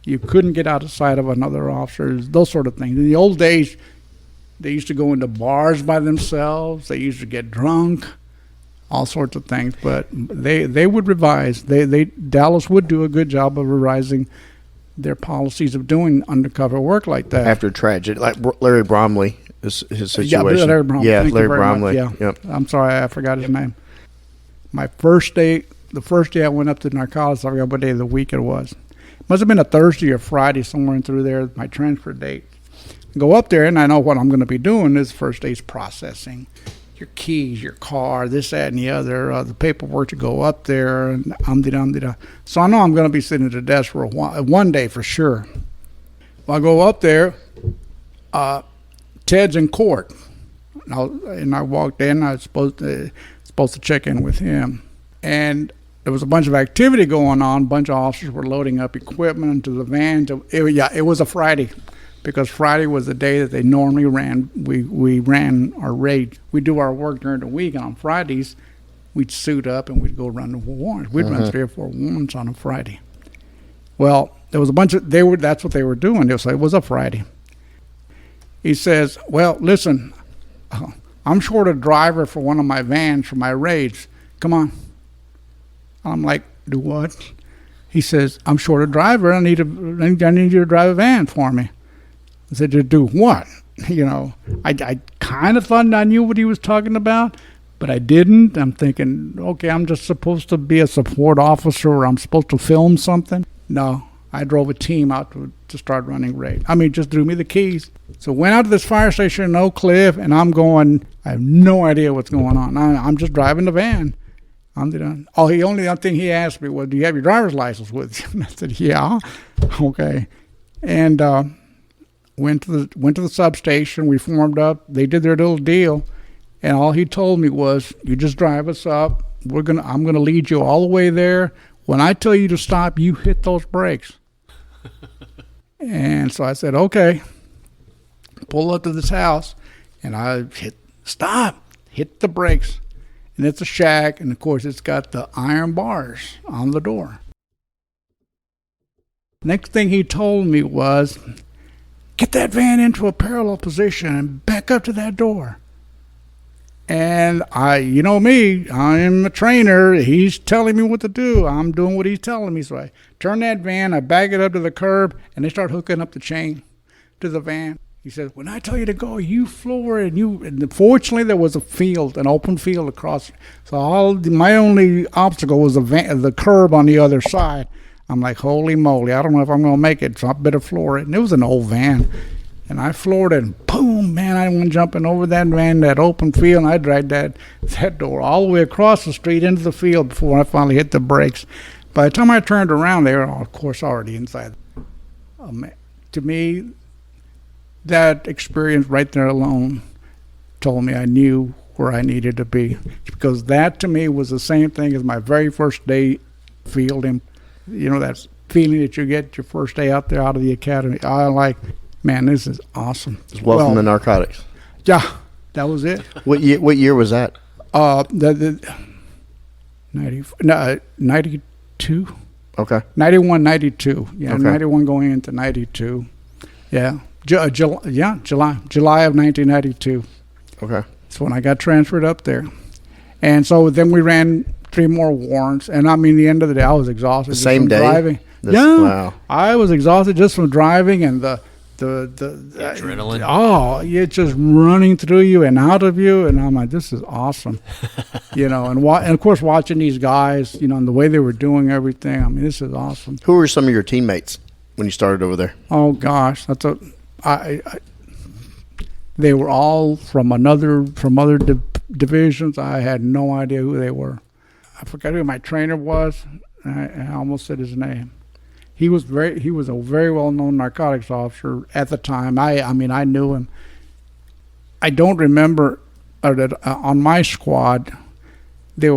You couldn't get out of sight of another officer. Those sort of things. In the old days, they used to go into bars by themselves. They used to get drunk, all sorts of things. But they would revise. Dallas would do a good job of revising their policies of doing undercover work like that. After tragedy, like Larry Bromley, his situation. Yeah, Larry Bromley. Yeah, Thank Larry you very Bromley. much. Yeah. Yep. I'm sorry, I forgot his name. My first day, the first day I went up to narcotics, I forgot what day of the week it was. It must have been a Thursday or Friday, somewhere in through there, my transfer date. Go up there, and I know what I'm going to be doing is first day's processing. Your keys, your car, this, that, and the other, the paperwork to go up there, and so I know I'm going to be sitting at the desk for one day for sure. Well, I go up there, Ted's in court, and I walked in. I was supposed to check in with him, and there was a bunch of activity going on. A bunch of officers were loading up equipment into the van. It was a Friday, because Friday was the day that they normally ran. We ran our raid. We do our work during the week, and on Fridays, we'd suit up and we'd go run the warrants. We'd run 3 or 4 warrants on a Friday. Well, there was a bunch of that's what they were doing. It was a Friday. He says, "Well, listen, I'm short a driver for one of my vans for my raids. Come on." I'm like, "Do what?" He says, "I'm short a driver. I need you to drive a van for me." I said, "To do what?" I kind of thought I knew what he was talking about, but I didn't. I'm thinking, okay, I'm just supposed to be a support officer, or I'm supposed to film something. No, I drove a team out to start running raid. Just threw me the keys. So went out to this fire station in Oak Cliff, and I'm going, I have no idea what's going on. I'm just driving the van. The only thing he asked me was, "Do you have your driver's license with you?" And I said, "Yeah." Okay. And went to the substation. We formed up. They did their little deal, and all he told me was, "You just drive us up. I'm gonna lead you all the way there. When I tell you to stop, you hit those brakes." And so I said, "Okay." Pull up to this house, and I hit the brakes. And it's a shack, and of course it's got the iron bars on the door. Next thing he told me was, "Get that van into a parallel position and back up to that door." And you know me, I'm a trainer. He's telling me what to do. I'm doing what he's telling me. So I turn that van, I back it up to the curb, and they start hooking up the chain to the van. He says, "When I tell you to go, you floor it." And fortunately, there was an open field across. So my only obstacle was the curb on the other side. I'm like, holy moly, I don't know if I'm going to make it, so I better floor it. And it was an old van. And I floored it, and boom, man, I went jumping over that van, that open field, and I dragged that door all the way across the street into the field before I finally hit the brakes. By the time I turned around, they were, of course, already inside. To me, that experience right there alone told me I knew where I needed to be, because that to me was the same thing as my very first day fielding. That feeling that you get your first day out there out of the academy. I like, man, this is awesome. Welcome to narcotics. Yeah, that was it. What year was that? 92. Okay. 91, 92. Yeah, Okay. 91 going into 92. Yeah. July of 1992. Okay. That's when I got transferred up there. And so then we ran 3 more warrants. And the end of the day, I was exhausted. The same day? Driving. Wow. I was exhausted just from driving, and the adrenaline. It's just running through you and out of you. And I'm like, this is awesome. And of course, watching these guys, and the way they were doing everything. This is awesome. Who were some of your teammates when you started over there? Oh, gosh. They were all from other divisions. I had no idea who they were. I forgot who my trainer was. I almost said his name. He was a very well-known narcotics officer at the time. I knew him. I don't remember on my squad. They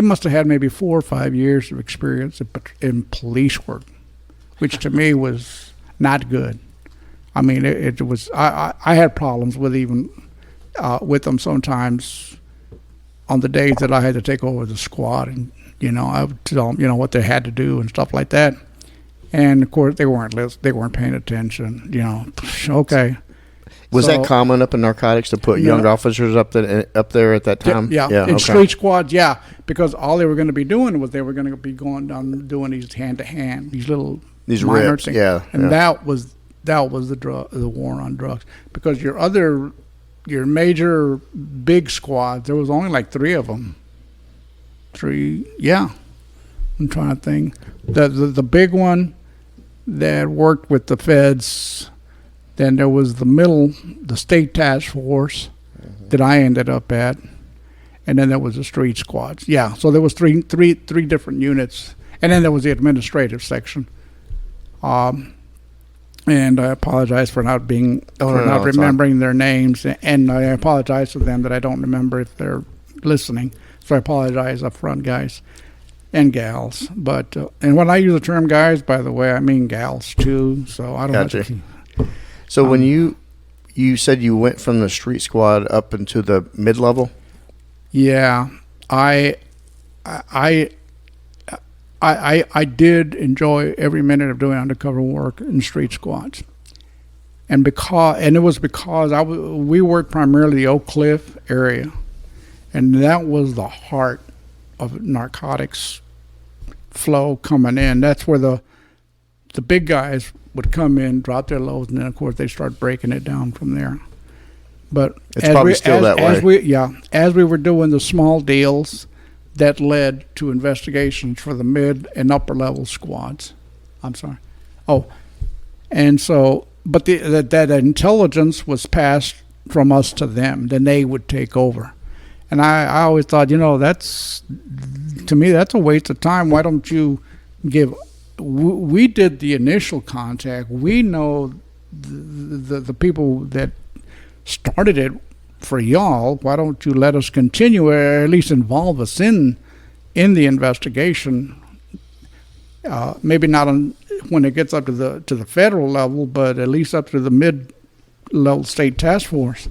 must have had maybe 4 or 5 years of experience in police work, which to me was not good. It was. I had problems with even. with them sometimes on the days that I had to take over the squad, and I would tell them what they had to do and stuff like that. And of course, they weren't paying attention. Okay. Was that common up in narcotics to put young officers up there at that time? Yeah, in street squads, because all they were going to be doing was they were going to be going down doing these hand-to-hand, these minor rips, things. and that was the war on drugs. Because your major big squads, there was only like 3 of them. 3, yeah. I'm trying to think. The big one that worked with the feds. Then there was the state task force that I ended up at, and then there was the street squads. Yeah, so there was three different units, and then there was the administrative section. And I apologize for not remembering their names, and I apologize to them that I don't remember if they're listening. So I apologize up front, guys and gals. But and when I use the term guys, by the way, I mean gals too. So I don't have to. So when you said you went from the street squad up into the mid-level? Yeah, I did enjoy every minute of doing undercover work in street squads, and it was because we worked primarily the Oak Cliff area, and that was the heart of narcotics flow coming in. That's where the big guys would come in, drop their loads, and then of course they start breaking it down from there. But it's probably still that way. As we were doing the small deals, that led to investigations for the mid and upper level squads. I'm sorry. Oh, and so, but that intelligence was passed from us to them. Then they would take over, and I always thought, that's, to me, that's a waste of time. Why don't you give? We did the initial contact. We know the people that started it for y'all. Why don't you let us continue, or at least involve us in the investigation? Maybe not when it gets up to the federal level, but at least up to the mid-level state task force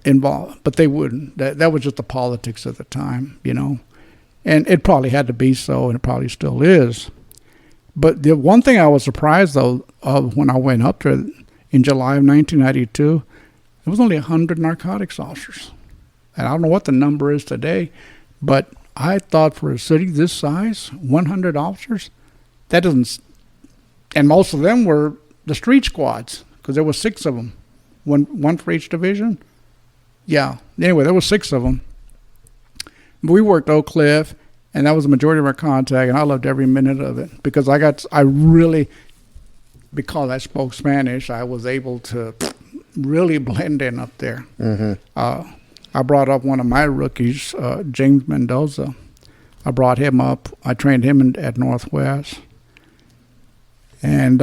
involved. But they wouldn't. That was just the politics of the time, And it probably had to be so, and it probably still is. But the one thing I was surprised, though, of when I went up there in July of 1992, there was only 100 narcotics officers. And I don't know what the number is today, but I thought for a city this size, 100 officers, that doesn't... And most of them were the street squads, because there were 6 of them, one for each division. Yeah, anyway, there were 6 of them. We worked Oak Cliff, and that was the majority of our contact, and I loved every minute of it because because I spoke Spanish, I was able to really blend in up there. Mm-hmm. I brought up one of my rookies, James Mendoza. I brought him up. I trained him at Northwest, and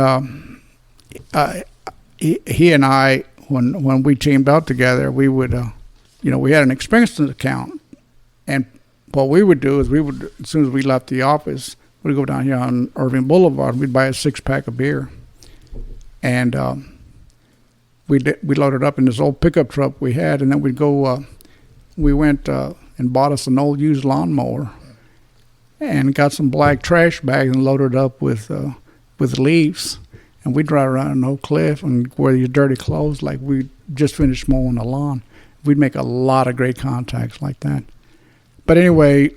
he and I, when we teamed up together, we would, we had an expense account, and what we would do is as soon as we left the office, we'd go down here on Irving Boulevard. We'd buy a 6-pack of beer, and we loaded up in this old pickup truck we had, and then we'd go. We went and bought us an old used lawnmower, and got some black trash bags and loaded up with leaves, and we'd drive around an Oak Cliff and wear these dirty clothes like we just finished mowing the lawn. We'd make a lot of great contacts like that. But anyway,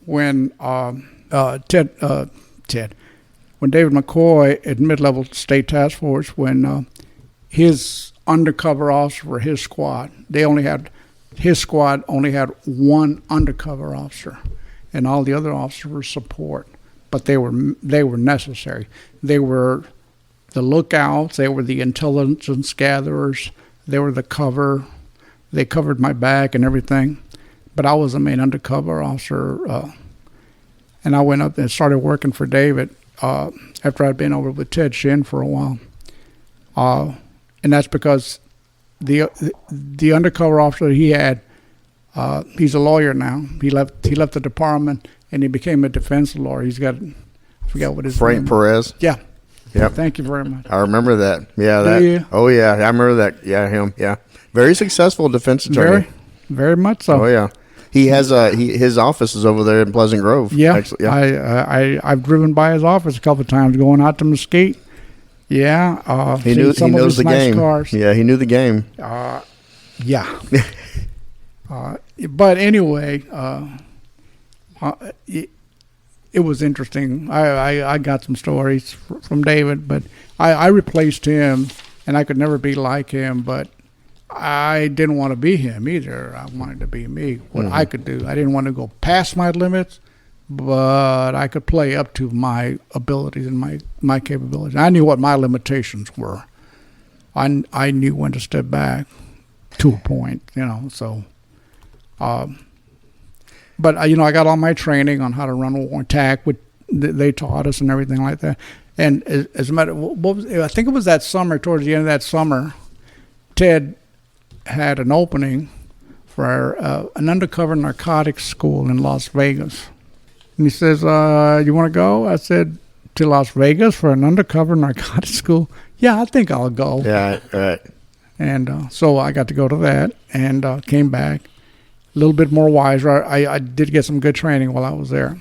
when when David McCoy at mid-level state task force, when his undercover officer for his squad, his squad only had 1 undercover officer, and all the other officers were support. But they were necessary. They were the lookouts. They were the intelligence gatherers. They were the cover. They covered my back and everything. But I was the main undercover officer, and I went up and started working for David after I'd been over with Ted Shin for a while. And that's because the undercover officer he had, he's a lawyer now. He left the department and he became a defense lawyer. He's got, I forgot what his Frank name is. Perez. Yeah. Yep. Thank you very much. I remember that. Yeah. Do you? Oh yeah, I remember that. Yeah, him. Yeah, very successful defense attorney. Very much so. Oh yeah. He has his office is over there in Pleasant Grove. Yeah, Actually, yeah. I've driven by his office a couple of times going out to Mesquite. Yeah, he seen knows some of his the nice game. cars. Yeah, he knew the game. Yeah. But anyway, it was interesting. I got some stories from David, but I replaced him, and I could never be like him, but I didn't want to be him either. I wanted to be me, what I could do. I didn't want to go past my limits, but I could play up to my abilities and my capabilities. I knew what my limitations were. I knew when to step back to a point, so. But, I got all my training on how to run a war attack, which they taught us and everything like that. And as a matter, I think it was that summer, towards the end of that summer, Ted had an opening for an undercover narcotics school in Las Vegas. And he says, you want to go? I said, to Las Vegas for an undercover narcotics school? Yeah, I think I'll go. Yeah, right. And so I got to go to that and came back a little bit more wiser. I did get some good training while I was there.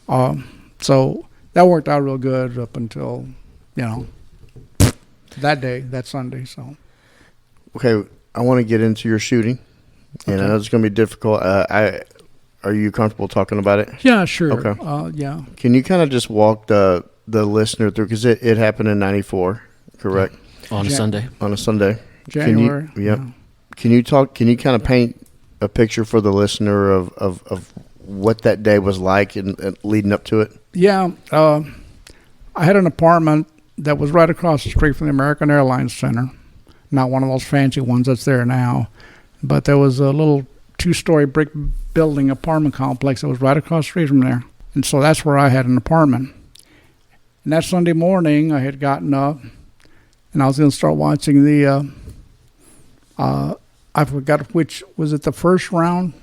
So that worked out real good up until, that day, that Sunday. So. Okay, I want to get into your shooting, and I know it's going to be difficult. Are you comfortable talking about it? Yeah, sure. Okay. Yeah. Can you kind of just walk the listener through, because it happened in '94, correct? On a Sunday. On a Sunday. January. Yep. Yeah. Can you kind of paint a picture for the listener of what that day was like and leading up to it? Yeah. I had an apartment that was right across the street from the American Airlines Center. Not one of those fancy ones that's there now, but there was a little 2-story brick building apartment complex that was right across the street from there. And so that's where I had an apartment. And that Sunday morning, I had gotten up, and I was going to start watching the, I forgot which, was it the first round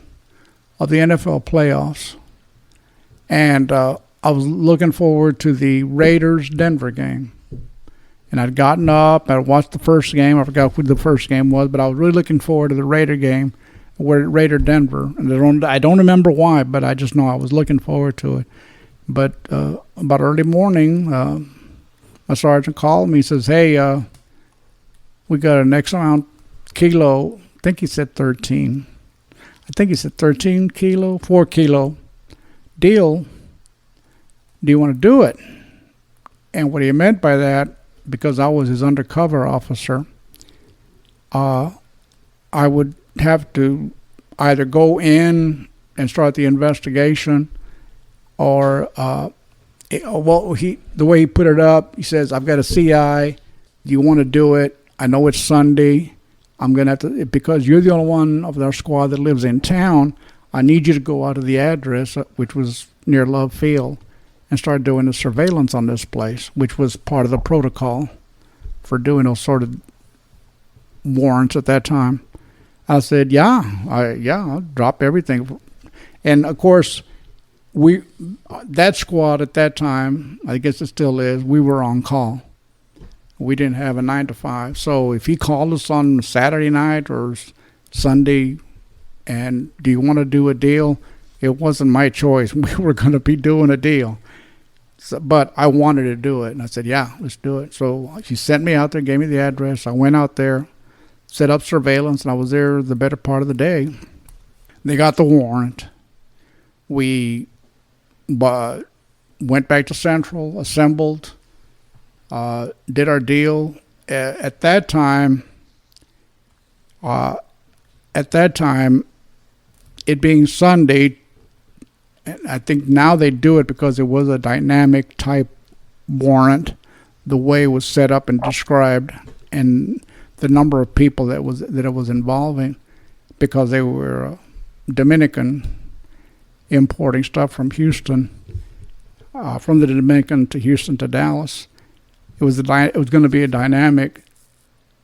of the NFL playoffs? And I was looking forward to the Raiders-Denver game. And I'd gotten up, I watched the first game. I forgot who the first game was, but I was really looking forward to the Raider game, Raider-Denver. And I don't remember why, but I just know I was looking forward to it. But about early morning, my sergeant called me. He says, hey, we got an X amount kilo, I think he said 13. I think he said 13 kilo, 4 kilo deal. Do you want to do it? And what he meant by that, because I was his undercover officer, I would have to either go in and start the investigation, or the way he put it up, he says, I've got a CI. Do you want to do it? I know it's Sunday. I'm going to have to, because you're the only one of our squad that lives in town, I need you to go out to the address, which was near Love Field, and start doing the surveillance on this place, which was part of the protocol for doing those sort of warrants at that time. I said, I'll drop everything. And of course, that squad at that time, I guess it still is, we were on call. We didn't have a 9 to 5. So if he called us on Saturday night or Sunday, and do you want to do a deal? It wasn't my choice. We were going to be doing a deal. So, but I wanted to do it. And I said, yeah, let's do it. So she sent me out there, gave me the address. I went out there, set up surveillance, and I was there the better part of the day. They got the warrant. We went back to Central, assembled, did our deal. At that time, it being Sunday, I think now they do it because it was a dynamic type warrant, the way it was set up and described, and the number of people that it was involving, because they were Dominican importing stuff from Houston, from the Dominican to Houston to Dallas. It was going to be a dynamic,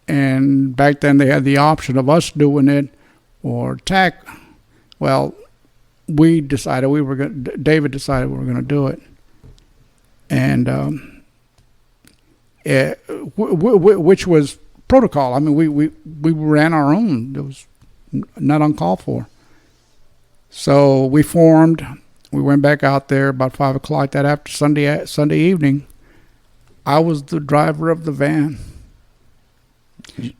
and back then they had the option of us doing it or TAC. Well, David decided we were going to do it, and which was protocol. I mean, we ran our own. It was not uncalled for. So we formed. We went back out there about 5 o'clock that after Sunday evening. I was the driver of the van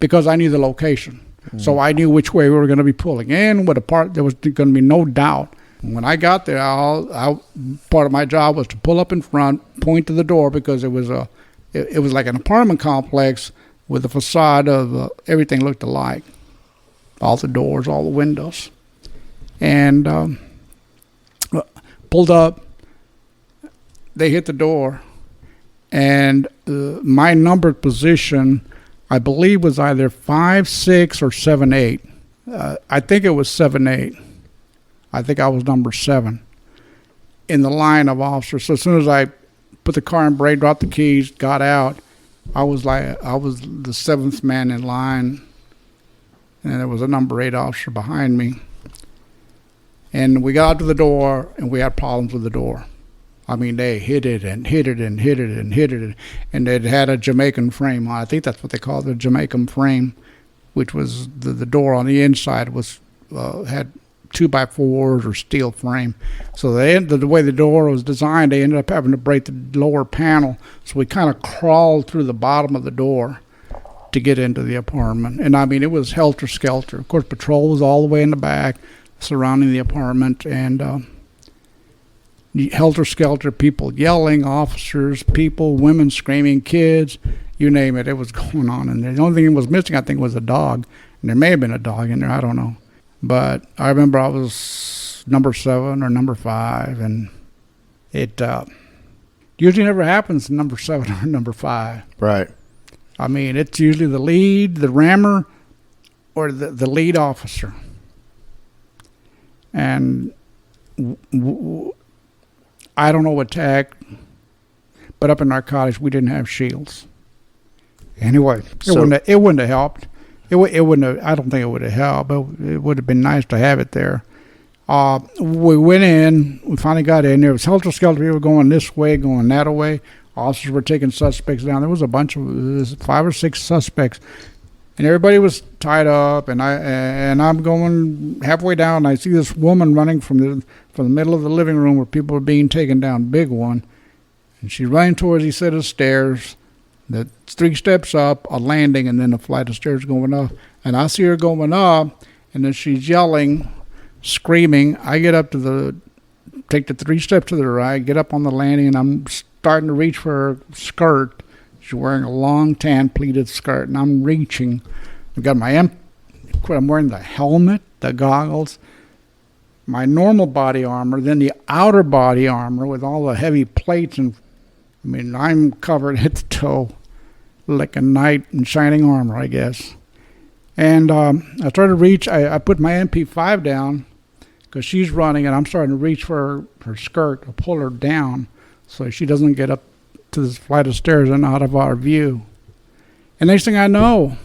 because I knew the location. So I knew which way we were going to be pulling in. There was going to be no doubt. When I got there, part of my job was to pull up in front, point to the door, because it was like an apartment complex with a facade of everything looked alike, all the doors, all the windows, and pulled up. They hit the door, and my numbered position, I believe, was either 5-6 or 7-8. I think it was 7-8. I think I was number 7 in the line of officers. So as soon as I put the car in brake, dropped the keys, got out, I was the 7th man in line, and there was a number 8 officer behind me. And we got out to the door, and we had problems with the door. I mean, they hit it and hit it and hit it and hit it, and it had a Jamaican frame on it. I think that's what they call the Jamaican frame, which was the door on the inside was had 2x4s or steel frame. So the way the door was designed, they ended up having to break the lower panel. So we kind of crawled through the bottom of the door to get into the apartment. And I mean, it was helter-skelter. Of course, patrol was all the way in the back surrounding the apartment, and helter-skelter, people yelling, officers, people, women screaming, kids, you name it. It was going on in there. The only thing that was missing, I think, was a dog. And there may have been a dog in there. I don't know. But I remember I was number 7 or number 5, and it usually never happens in number 7 or number 5. Right. I mean, it's usually the lead, the rammer, or the lead officer. And I don't know what tag, but up in Narcotics, we didn't have shields. Anyway, it wouldn't have helped. It wouldn't have, I don't think it would have helped, but it would have been nice to have it there. We went in. We finally got in. There was helter-skelter people going this way, going that way. Officers were taking suspects down. There was a bunch of 5 or 6 suspects, and everybody was tied up. And I'm going halfway down, and I see this woman running from the middle of the living room where people were being taken down, big one, and she's running towards these set of stairs. The 3 steps up, a landing, and then a flight of stairs going up. And I see her going up, and then she's yelling, screaming. I get up take the 3 steps to the right, get up on the landing, and I'm starting to reach for her skirt. She's wearing a long tan pleated skirt, and I'm reaching. I've got I'm wearing the helmet, the goggles, my normal body armor, then the outer body armor with all the heavy plates, and I mean, I'm covered head to toe like a knight in shining armor, I guess. And I started to reach. I put my MP5 down because she's running, and I'm starting to reach for her skirt to pull her down so she doesn't get up to this flight of stairs and out of our view. And next thing I know,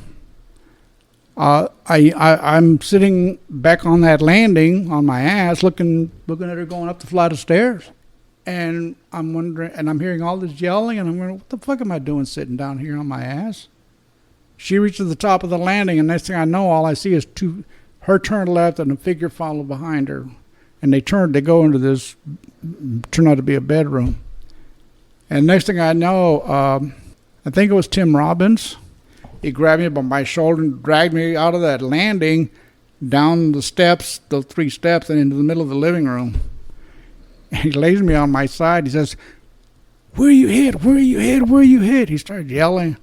I'm sitting back on that landing on my ass, looking at her going up the flight of stairs. And I'm wondering, and I'm hearing all this yelling, and I'm wondering, what the fuck am I doing sitting down here on my ass? She reached to the top of the landing, and next thing I know, all I see is her turn left and a figure follow behind her. And they go into this, turned out to be a bedroom. And next thing I know, I think it was Tim Robbins. He grabbed me by my shoulder and dragged me out of that landing, down the steps, those 3 steps, and into the middle of the living room. And he lays me on my side. He says, "Where are you hit? Where are you hit? Where are you hit?" He started yelling.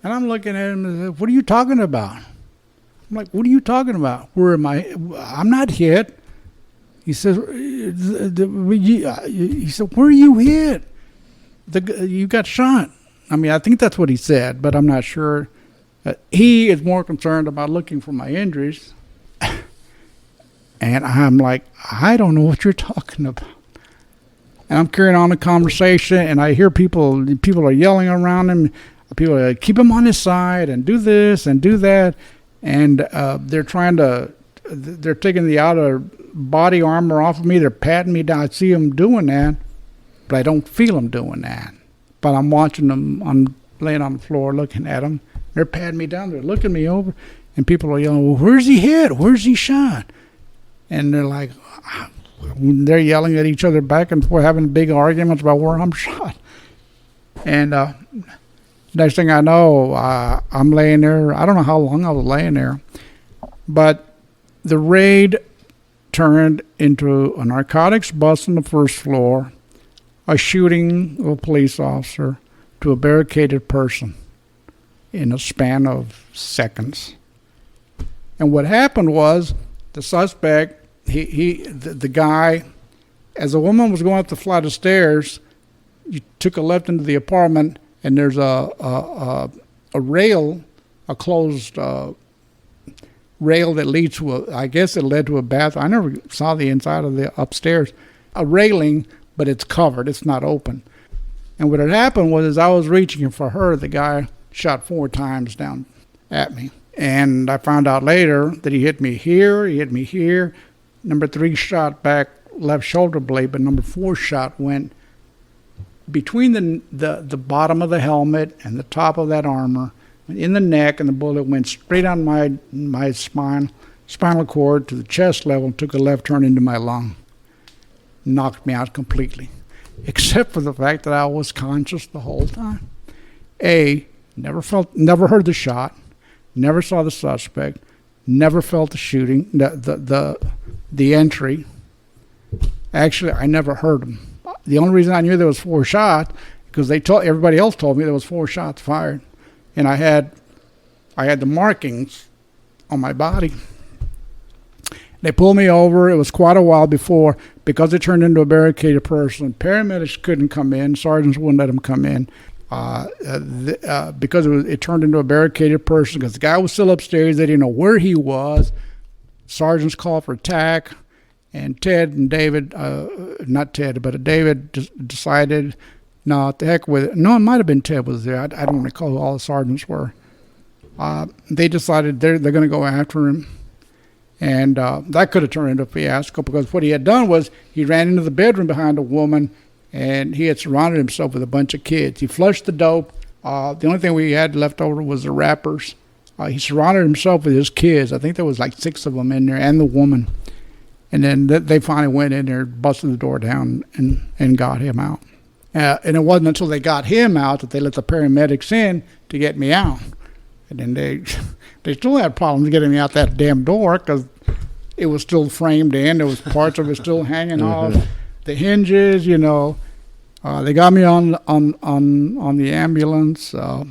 And I'm looking at him and I said, "What are you talking about?" I'm like, "What are you talking about? Where am I? I'm not hit." He says, he said, "Where are you hit? You got shot." I mean, I think that's what he said, but I'm not sure. He is more concerned about looking for my injuries. And I'm like, "I don't know what you're talking about." And I'm carrying on the conversation, and I hear people are yelling around him. People are like, "Keep him on his side and do this and do that." And they're taking the outer body armor off of me. They're patting me down. I see them doing that, but I don't feel them doing that. But I'm watching them. I'm laying on the floor looking at him. They're patting me down. They're looking me over. And people are yelling, well, where's he hit? Where's he shot? And they're like, they're yelling at each other back and forth, having big arguments about where I'm shot. And next thing I know, I'm laying there. I don't know how long I was laying there. But the raid turned into a narcotics bust on the first floor, a shooting of a police officer, to a barricaded person in a span of seconds. And what happened was the suspect, the guy, as a woman was going up the flight of stairs, you took a left into the apartment, and there's a rail, a closed rail that leads to I guess it led to a bathroom. I never saw the inside of the upstairs. A railing, but it's covered. It's not open. And what had happened was, as I was reaching for her, the guy shot 4 times down at me. And I found out later that he hit me here, he hit me here. Number 3 shot back left shoulder blade, but number 4 shot went between the bottom of the helmet and the top of that armor, in the neck, and the bullet went straight on my spinal cord to the chest level, took a left turn into my lung. Knocked me out completely, except for the fact that I was conscious the whole time. Never heard the shot, never saw the suspect, never felt the shooting, the entry. Actually, I never heard him. The only reason I knew there was 4 shots because everybody else told me there was 4 shots fired, and I had the markings on my body. They pulled me over. It was quite a while before, because it turned into a barricaded person. Paramedics couldn't come in. Sergeants wouldn't let them come in because it turned into a barricaded person. Because the guy was still upstairs. They didn't know where he was. Sergeants called for attack, and Ted and David, not Ted, but David decided, no, what the heck with it. No, it might have been Ted was there. I don't recall who all the sergeants were. They decided they're going to go after him. And that could have turned into a fiasco, because what he had done was he ran into the bedroom behind a woman, and he had surrounded himself with a bunch of kids. He flushed the dope. The only thing we had left over was the wrappers. He surrounded himself with his kids. I think there was like 6 of them in there, and the woman. And then they finally went in there, busted the door down, and got him out. And it wasn't until they got him out that they let the paramedics in to get me out. And then they still had problems getting me out that damn door, because it was still framed in. There was parts of it still hanging off the hinges. They got me on the ambulance. Although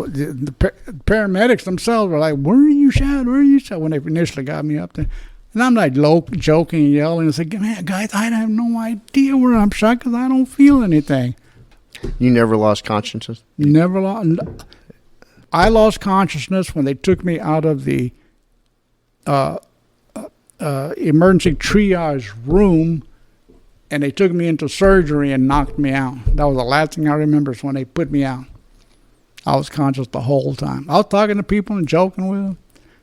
the paramedics themselves were like, "Where are you shot? Where are you shot?" when they initially got me up there. And I'm like joking and yelling and saying, "Man, guys, I have no idea where I'm shot because I don't feel anything." You never lost consciousness? Never lost. I lost consciousness when they took me out of the emergency triage room, and they took me into surgery and knocked me out. That was the last thing I remember, is when they put me out. I was conscious the whole time. I was talking to people and joking with them.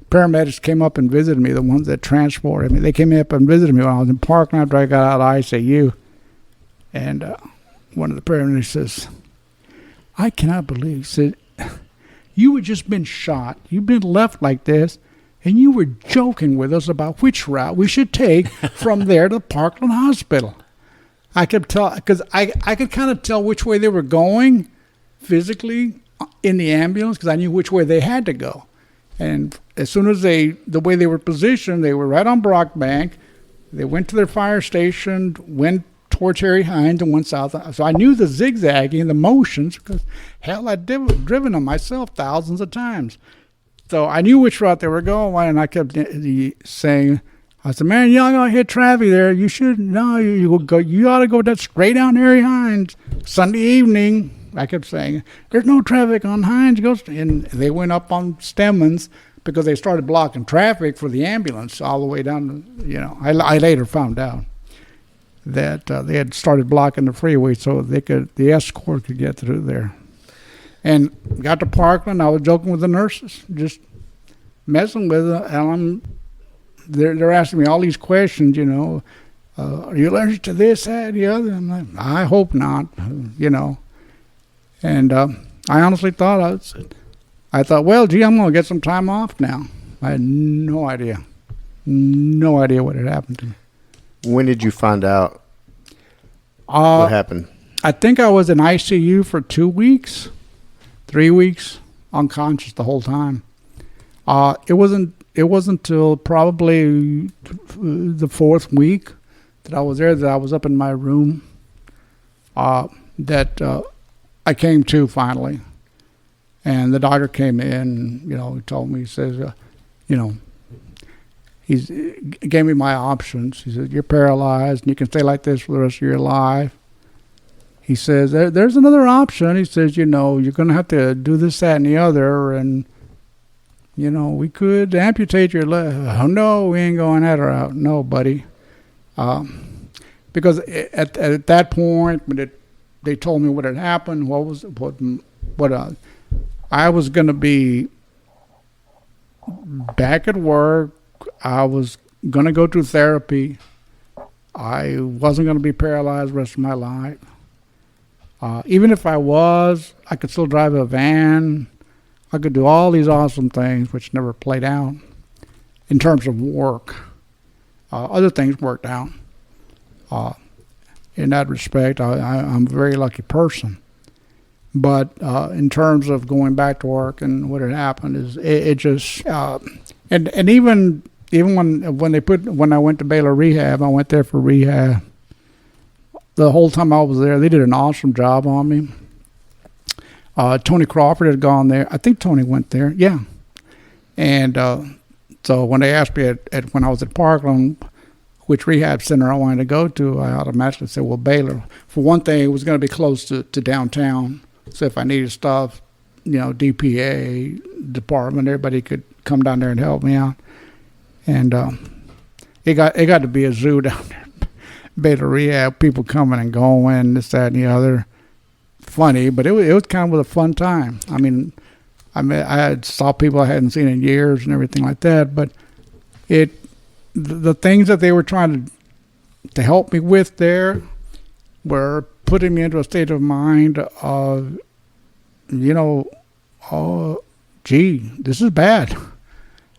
Paramedics came up and visited me, the ones that transported me. They came up and visited me when I was in Parkland after I got out of ICU. And one of the paramedics says, "I cannot believe," he said, "you had just been shot. You've been left like this, and you were joking with us about which route we should take from there to Parkland Hospital." I could tell, because I could kind of tell which way they were going physically in the ambulance, because I knew which way they had to go. And as soon as the way they were positioned, they were right on Brock Bank. They went to their fire station, went towards Harry Hines, and went south. So I knew the zigzagging, the motions, because hell, I'd driven them myself thousands of times. So I knew which route they were going, and I kept saying, I said, "Man, y'all gonna hit traffic there. You should, no, you ought to go that straight down Harry Hines Sunday evening." I kept saying, "There's no traffic on Hines." And they went up on Stemmons because they started blocking traffic for the ambulance all the way down to, I later found out that they had started blocking the freeway so the escort could get through there. And got to Parkland. I was joking with the nurses, just messing with them. And they're asking me all these questions, are you allergic to this, that, the other? I'm like, I hope not, And I honestly thought, I thought, well, gee, I'm going to get some time off now. I had no idea what had happened to me. When did you find out what happened? I think I was in ICU for 2 weeks, 3 weeks, unconscious the whole time. It wasn't until probably the 4th week that I was there, that I was up in my room, that I came to finally. And the doctor came in, he told me, he says, he gave me my options. He said, you're paralyzed and you can stay like this for the rest of your life. He says, there's another option. He says, you're going to have to do this, that, and the other. And, we could amputate your leg. Oh, no, we ain't going that route. No, buddy. Because at that point, when they told me what had happened, I was going to be back at work. I was going to go through therapy. I wasn't going to be paralyzed the rest of my life. Even if I was, I could still drive a van. I could do all these awesome things, which never played out in terms of work. Other things worked out. In that respect, I'm a very lucky person. But in terms of going back to work and what had happened is it just and even when I went to Baylor Rehab, I went there for rehab. The whole time I was there, they did an awesome job on me. Tony Crawford had gone there. I think Tony went there, yeah. And so when they asked me when I was at Parkland which rehab center I wanted to go to, I automatically said, well, Baylor. For one thing, it was going to be close to downtown. So if I needed stuff, DPA department, everybody could come down there and help me out. And it got to be a zoo down there. Baylor Rehab, people coming and going, this, that, and the other. Funny, but it was kind of a fun time. I had saw people I hadn't seen in years and everything like that. But the things that they were trying to help me with there were putting me into a state of mind of, oh, gee, this is bad.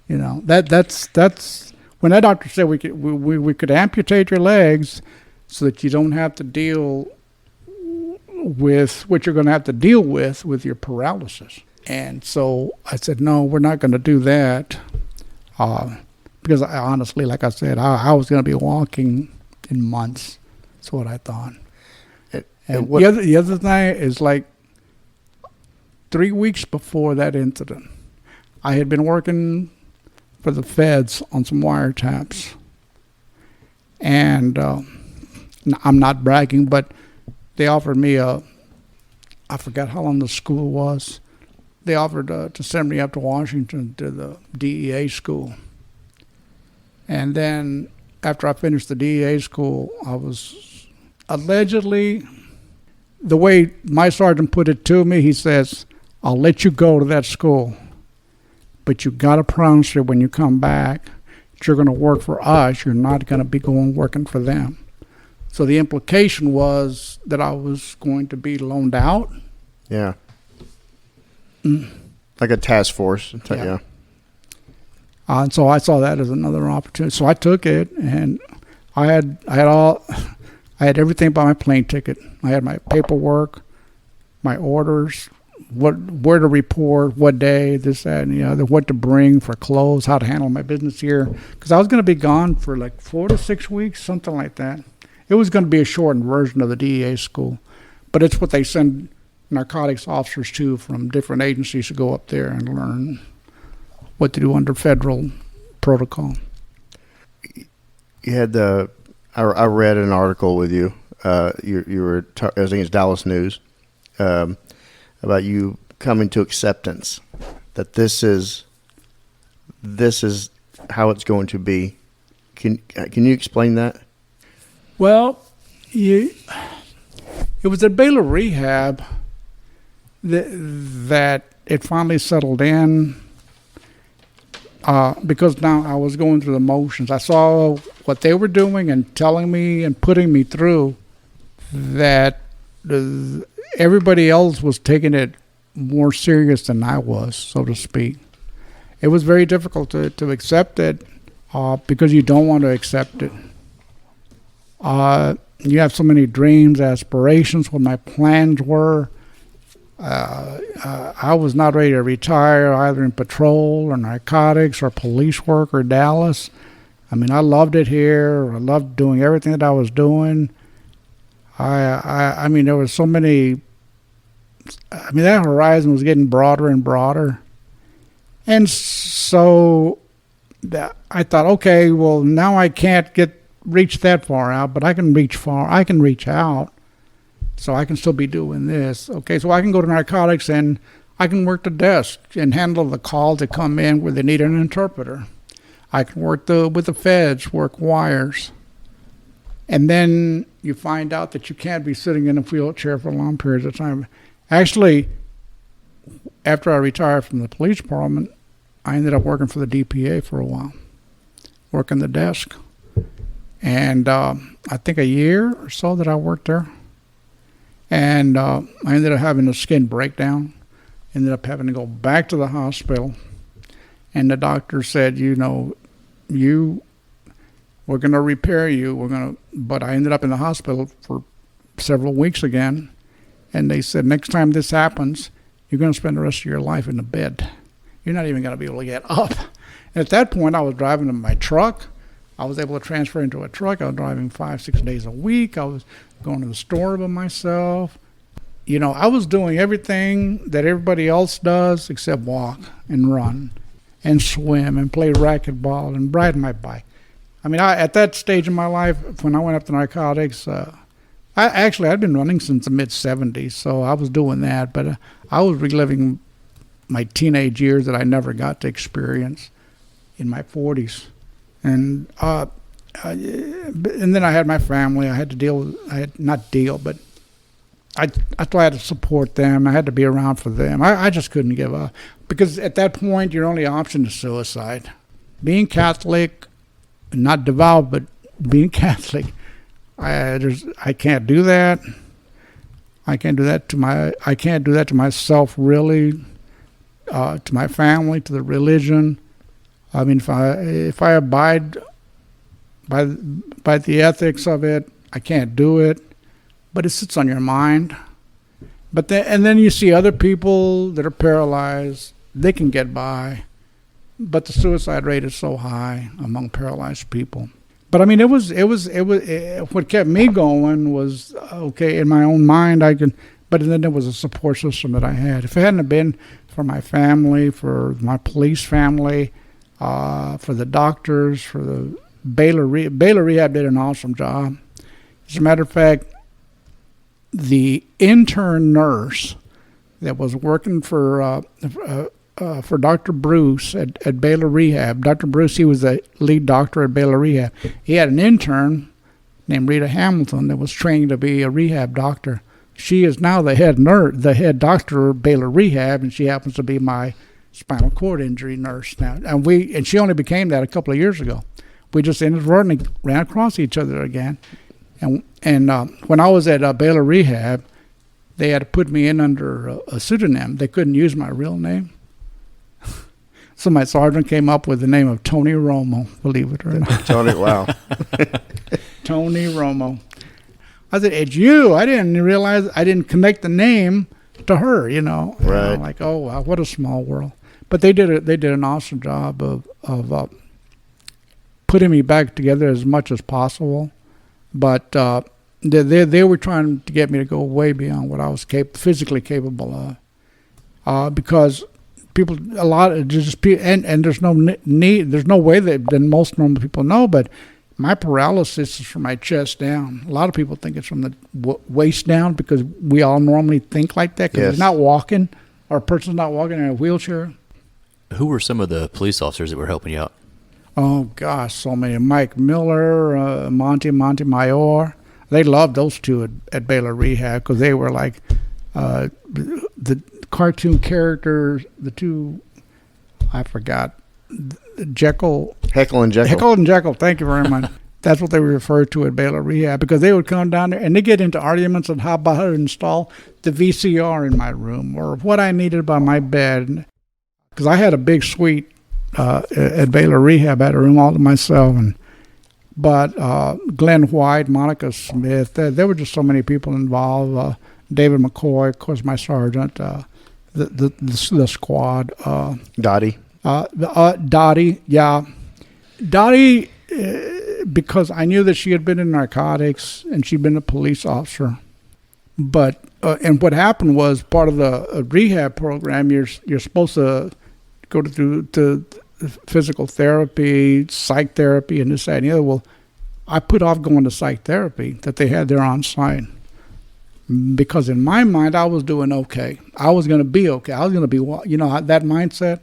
That's when that doctor said we could amputate your legs so that you don't have to deal with what you're going to have to deal with your paralysis. And so I said, no, we're not going to do that. Because I honestly, like I said, I was going to be walking in months. That's what I thought. And the other thing is, like 3 weeks before that incident, I had been working for the feds on some wiretaps. And I'm not bragging, but they offered me I forgot how long the school was. They offered to send me up to Washington to the DEA school. And then after I finished the DEA school, I was allegedly, the way my sergeant put it to me, he says, I'll let you go to that school, but you got to promise her when you come back that you're going to work for us. You're not going to be going working for them. So the implication was that I was going to be loaned out. Yeah. Like a task force. Yeah. And so I saw that as another opportunity. So I took it, and I had everything by my plane ticket. I had my paperwork, my orders, where to report, what day, this, that, and the other, what to bring for clothes, how to handle my business here. Because I was going to be gone for like 4 to 6 weeks, something like that. It was going to be a shortened version of the DEA school. But it's what they send narcotics officers to from different agencies to go up there and learn what to do under federal protocol. You had I read an article with you. You were, I think it's Dallas News, about you coming to acceptance that this is how it's going to be. Can you explain that? Well, it was at Baylor Rehab that it finally settled in. Because now I was going through the motions. I saw what they were doing and telling me and putting me through, that everybody else was taking it more serious than I was, so to speak. It was very difficult to accept it because you don't want to accept it. You have so many dreams, aspirations, what my plans were. I was not ready to retire either in patrol or narcotics or police work or Dallas. I mean, I loved it here. I loved doing everything that I was doing. I mean, there was so many. I mean, that horizon was getting broader and broader. And so I thought, okay, well, now I can't reach that far out, but I can reach far. I can reach out, so I can still be doing this. Okay, so I can go to narcotics and I can work the desk and handle the calls that come in where they need an interpreter. I can work with the feds, work wires. And then you find out that you can't be sitting in a wheelchair for long periods of time. Actually, after I retired from the police department, I ended up working for the DPA for a while, working the desk. And I think a year or so that I worked there. And I ended up having a skin breakdown, ended up having to go back to the hospital. And the doctor said, we're going to repair you. But I ended up in the hospital for several weeks again. And they said, next time this happens, you're going to spend the rest of your life in the bed. You're not even going to be able to get up. And at that point, I was driving in my truck. I was able to transfer into a truck. I was driving 5-6 days a week. I was going to the store by myself. I was doing everything that everybody else does except walk and run and swim and play racquetball and ride my bike. I mean, at that stage in my life, when I went up to narcotics, I'd been running since the mid-'70s, so I was doing that. But I was reliving my teenage years that I never got to experience in my 40s. And then I had my family. I had to deal with, but I still had to support them. I had to be around for them. I just couldn't give up. Because at that point, your only option is suicide. Being Catholic, not devout, but being Catholic, I can't do that. I can't do that to myself, really, to my family, to the religion. I mean, if I abide by the ethics of it, I can't do it. But it sits on your mind. And then you see other people that are paralyzed. They can get by, but the suicide rate is so high among paralyzed people. But I mean, it was what kept me going was, okay, in my own mind but then there was a support system that I had. If it hadn't been for my family, for my police family, for the doctors, for the Baylor Rehab did an awesome job. As a matter of fact, the intern nurse that was working for Dr. Bruce at Baylor Rehab. Dr. Bruce, he was the lead doctor at Baylor Rehab. He had an intern named Rita Hamilton that was trained to be a rehab doctor. She is now the head doctor of Baylor Rehab, and she happens to be my spinal cord injury nurse now. And she only became that a couple of years ago. We just inadvertently ran across each other again. And when I was at Baylor Rehab, they had to put me in under a pseudonym. They couldn't use my real name. So my sergeant came up with the name of Tony Romo, believe it or not. Tony, wow. Tony Romo. I said, it's you. I didn't realize, I didn't connect the name to her, Right. Like, oh, wow, what a small world. But they did an awesome job of putting me back together as much as possible. But they were trying to get me to go way beyond what I was physically capable of. Because people, a lot of and there's no need, there's no way that most normal people know, but my paralysis is from my chest down. A lot of people think it's from the waist down because we all normally think like that because Yes. it's not walking, or a person's not walking in a wheelchair. Who were some of the police officers that were helping you out? Oh, gosh, so many. Mike Miller, Monty Mayor. They loved those two at Baylor Rehab because they were like the cartoon characters, the two, I forgot, Heckle and Jekyll. Heckle and Jekyll. Heckle and Jekyll, thank you very much. That's what they refer to at Baylor Rehab, because they would come down there and they get into arguments on how about to install the VCR in my room or what I needed by my bed. Because I had a big suite at Baylor Rehab. I had a room all to myself. But Glenn White, Monica Smith, there were just so many people involved. David McCoy, of course, my sergeant, the squad. Dottie. Dottie, yeah. Dottie, because I knew that she had been in narcotics and she'd been a police officer. But and what happened was, part of the rehab program, you're supposed to go to physical therapy, psych therapy, and this, that, and the other. Well, I put off going to psych therapy that they had there on site, because in my mind I was doing okay. I was going to be okay. I was going to be, that mindset.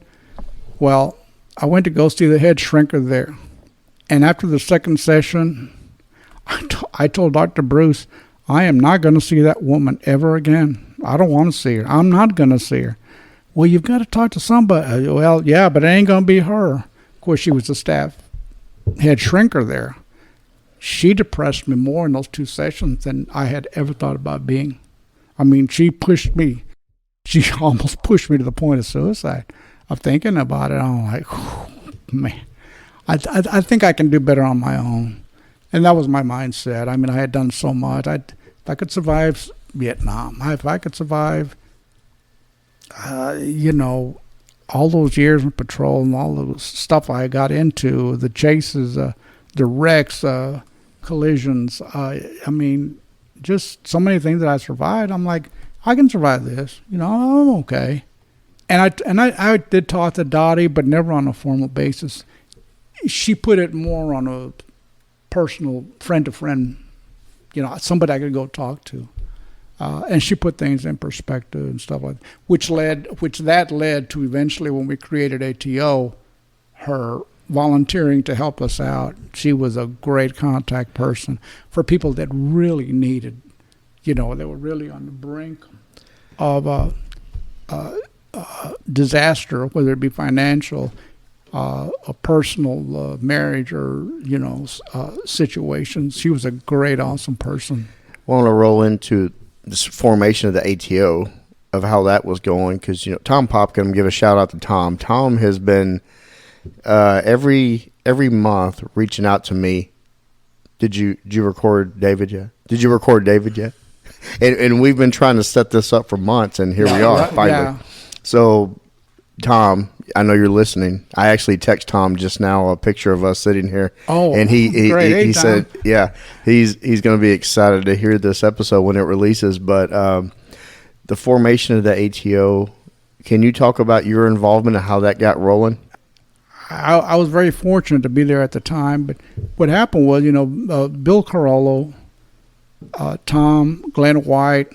Well, I went to go see the head shrinker there. And after the second session, I told Dr. Bruce, I am not going to see that woman ever again. I don't want to see her. I'm not going to see her. Well, you've got to talk to somebody. Well, yeah, but it ain't going to be her. Of course, she was the staff head shrinker there. She depressed me more in those 2 sessions than I had ever thought about being. I mean, she pushed me. She almost pushed me to the point of suicide, of thinking about it. I'm like, man. I think I can do better on my own. And that was my mindset. I mean, I had done so much. If I could survive Vietnam, if I could survive, all those years in patrol and all the stuff I got into, the chases, the wrecks, collisions, I mean, just so many things that I survived. I'm like, I can survive this. I'm okay. And I did talk to Dottie, but never on a formal basis. She put it more on a personal friend-to-friend, somebody I could go talk to. And she put things in perspective and stuff like that, which led to eventually, when we created ATO, her volunteering to help us out. She was a great contact person for people that really needed, they were really on the brink of disaster, whether it be financial, a personal, marriage, or situations. She was a great, awesome person. I want to roll into this formation of the ATO, of how that was going, because Tom Popkin, give a shout out to Tom. Tom has been every month reaching out to me. Did you record David yet? Did you record David yet? And we've been trying to set this up for months, and here we are finally. Yeah. So, Tom, I know you're listening. I actually text Tom just now a picture of us sitting here. Oh, and he said, yeah, he's going to be excited to hear this episode when it releases. But the formation of the ATO, can you talk about your involvement and how that got rolling? I was very fortunate to be there at the time. But what happened was, Bill Carollo, Tom, Glenn White,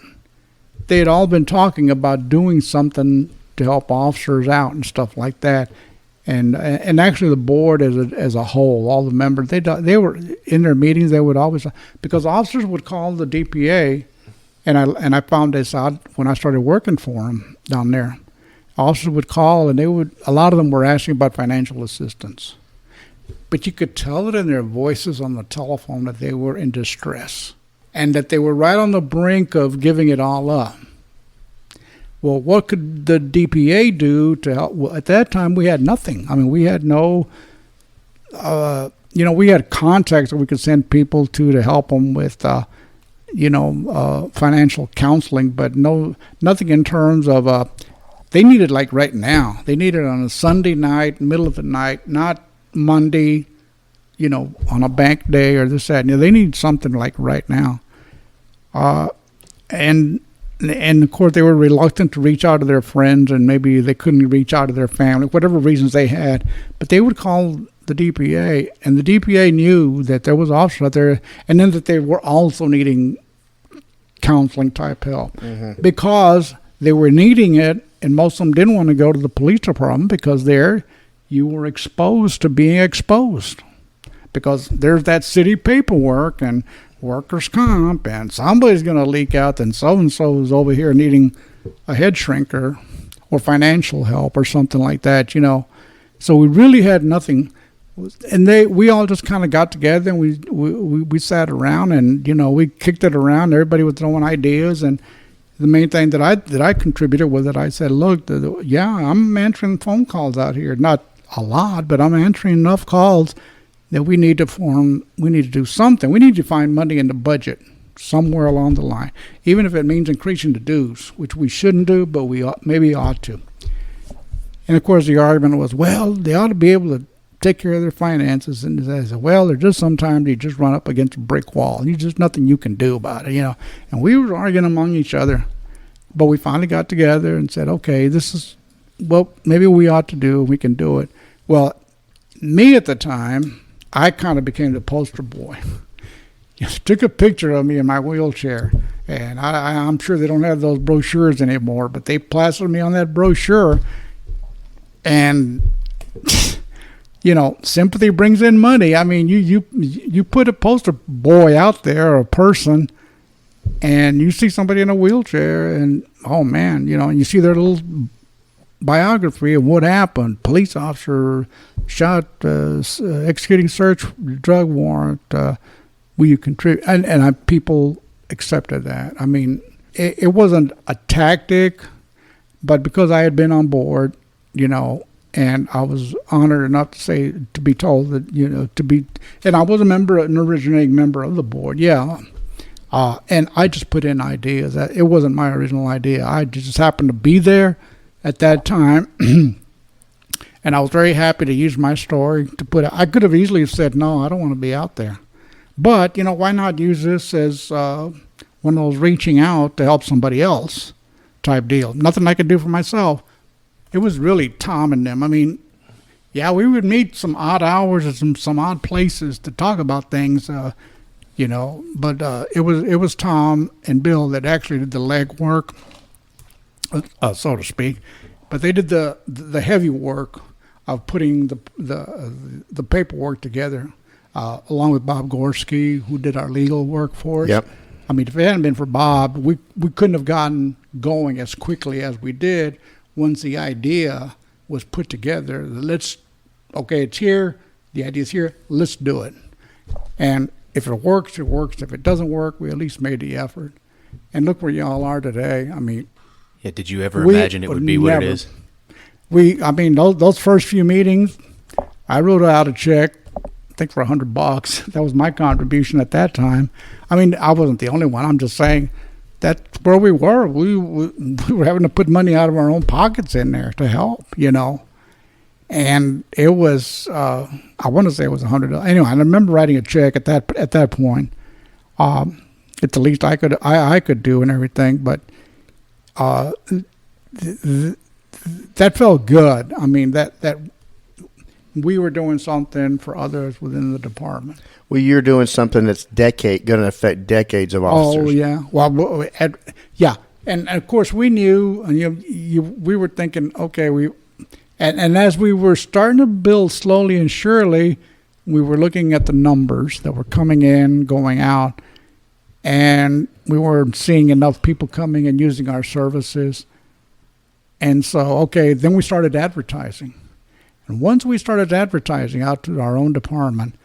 they had all been talking about doing something to help officers out and stuff like that, and actually the board as a whole, all the members, they were in their meetings. They would always, because officers would call the DPA, and I found this out when I started working for them down there. Officers would call, and a lot of them were asking about financial assistance, but you could tell it in their voices on the telephone that they were in distress and that they were right on the brink of giving it all up. Well, what could the DPA do to help? Well, at that time, we had nothing. I mean, we had no, we had contacts that we could send people to help them with, financial counseling, but nothing in terms of, they needed like right now. They needed on a Sunday night, middle of the night, not Monday, on a bank day or this, that. They need something like right now. And of course, they were reluctant to reach out to their friends, and maybe they couldn't reach out to their family, whatever reasons they had. But they would call the DPA, and the DPA knew that there was officers out there, and then that they were also needing counseling type help, because they were needing it, and most of them didn't want to go to the police department, because there you were exposed to being exposed, because there's that city paperwork and workers' comp, and somebody's going to leak out, and so-and-so is over here needing a head shrinker or financial help or something like that, So we really had nothing. we all just kind of got together and we sat around and, we kicked it around. Everybody was throwing ideas, and the main thing that I contributed was that I said, look, I'm answering phone calls out here. Not a lot, but I'm answering enough calls that we need to do something. We need to find money in the budget somewhere along the line, even if it means increasing the dues, which we shouldn't do, but we maybe ought to. And of course, the argument was, well, they ought to be able to take care of their finances. And I said, well, there's just sometimes you just run up against a brick wall. There's just nothing you can do about it, And we were arguing among each other, but we finally got together and said, okay, this is what maybe we ought to do. We can do it. Well, me at the time, I kind of became the poster boy. Took a picture of me in my wheelchair, and I'm sure they don't have those brochures anymore, but they plastered me on that brochure. And sympathy brings in money. I mean, you put a poster boy out there, or a person, and you see somebody in a wheelchair, and oh man, and you see their little biography of what happened. Police officer shot, executing search, drug warrant. Will you contribute? And people accepted that. I mean, it wasn't a tactic, but because I had been on board, and I was honored enough to be told that, and I was an originating member of the board. Yeah. And I just put in ideas. That it wasn't my original idea. I just happened to be there at that time. And I was very happy to use my story to put it. I could have easily said, no, I don't want to be out there. But, why not use this as one of those reaching out to help somebody else type deal. Nothing I could do for myself. It was really Tom and them. I mean, yeah, we would meet some odd hours and some odd places to talk about things, but it was Tom and Bill that actually did the legwork, so to speak. But they did the heavy work of putting the paperwork together, along with Bob Gorski, who did our legal work for us. Yep. I mean, if it hadn't been for Bob, we couldn't have gotten going as quickly as we did once the idea was put together. It's here, the idea's here, let's do it. And if it works, it works. If it doesn't work, we at least made the effort. And look where y'all are today. I mean, yeah, did you ever imagine it would be what it is? Those first few meetings, I wrote out a check, I think for $100. That was my contribution at that time. I mean, I wasn't the only one. I'm just saying that's where we were. We were having to put money out of our own pockets in there to help, And it was, I want to say it was $100. Anyway, I remember writing a check at that point. It's the least I could do and everything, but that felt good. I mean, that we were doing something for others within the department. Well, you're doing something that's going to affect decades of officers. Oh yeah. Well, yeah, and of course we knew, and we were thinking, okay, and as we were starting to build slowly and surely, we were looking at the numbers that were coming in, going out, and we weren't seeing enough people coming and using our services. And so, okay, then we started advertising. And once we started advertising out to our own department,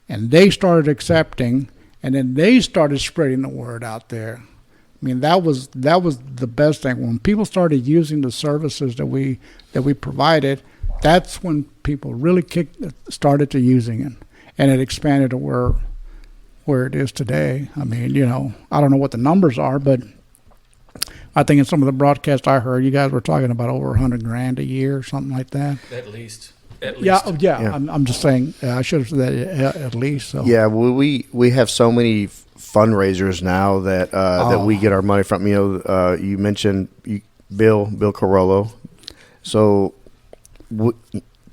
and they started accepting, and then they started spreading the word out there. I mean, that was the best thing. When people started using the services that we provided, that's when people really started to using it, and it expanded to where it is today. I mean, I don't know what the numbers are, but I think in some of the broadcasts I heard, you guys were talking about over $100,000 a year or something like that. At least. Yeah. I'm just saying. I should have said that at least. So. Yeah, we have so many fundraisers now that we get our money from. You mentioned Bill Carollo. So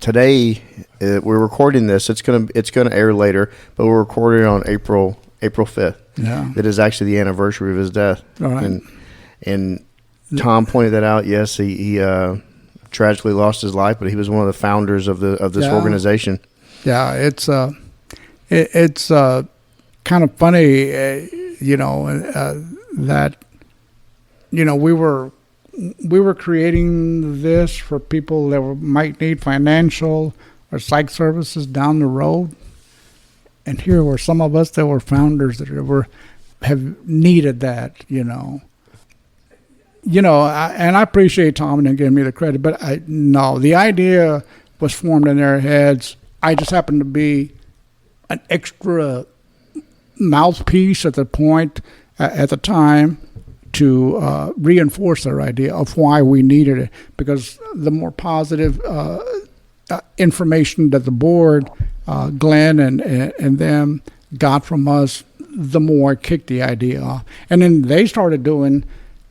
today we're recording this. It's gonna air later, but we're recording on April 5th. Yeah. That is actually the anniversary of his death. All right. And Tom pointed that out. Yes, he tragically lost his life, but he was one of the founders of this organization. Yeah, it's kind of funny, that we were creating this for people that might need financial or psych services down the road. And here were some of us that were founders that have needed that, and I appreciate Tom and giving me the credit, but the idea was formed in their heads. I just happened to be an extra mouthpiece at the time to reinforce their idea of why we needed it, because the more positive information that the board, Glenn and them got from us, the more it kicked the idea off. And then they started pushing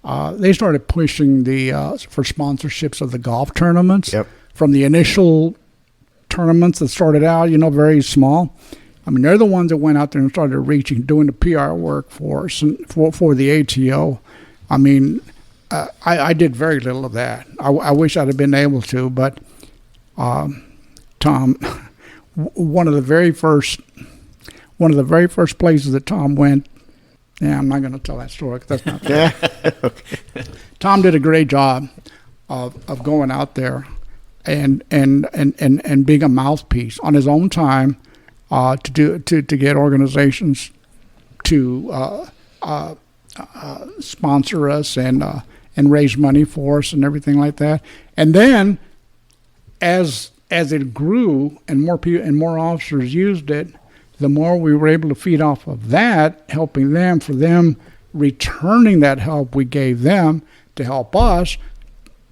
for sponsorships of the golf tournaments. Yep. From the initial tournaments that started out, very small. I mean, they're the ones that went out there and started doing the PR work for us and for the ATO. I mean, I did very little of that. I wish I'd have been able to, but Tom, one of the very first places that Tom went. Yeah, I'm not going to tell that story because that's not fair. Okay. Tom did a great job of going out there and being a mouthpiece on his own time to get organizations to sponsor us and raise money for us and everything like that. And then as it grew and more officers used it, the more we were able to feed off of that, helping them, for them returning that help we gave them to help us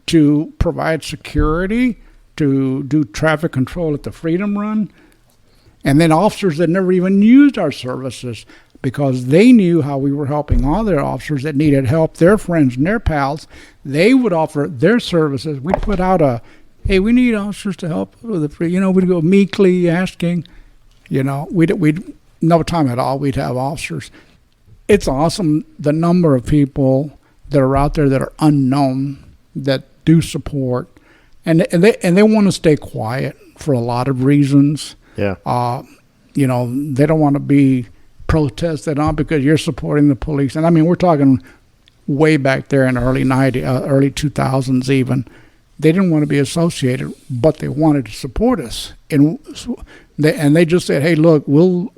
to provide security, to do traffic control at the Freedom Run, and then officers that never even used our services because they knew how we were helping other officers that needed help, their friends and their pals. They would offer their services. We'd put out hey, we need officers to help with the free. We'd go meekly asking. We'd no time at all. We'd have officers. It's awesome the number of people that are out there that are unknown that do support, and they want to stay quiet for a lot of reasons. Yeah. They don't want to be protested on because you're supporting the police. And I mean, we're talking way back there in the early 2000s even. They didn't want to be associated, but they wanted to support us. And they just said, "Hey, look, we'll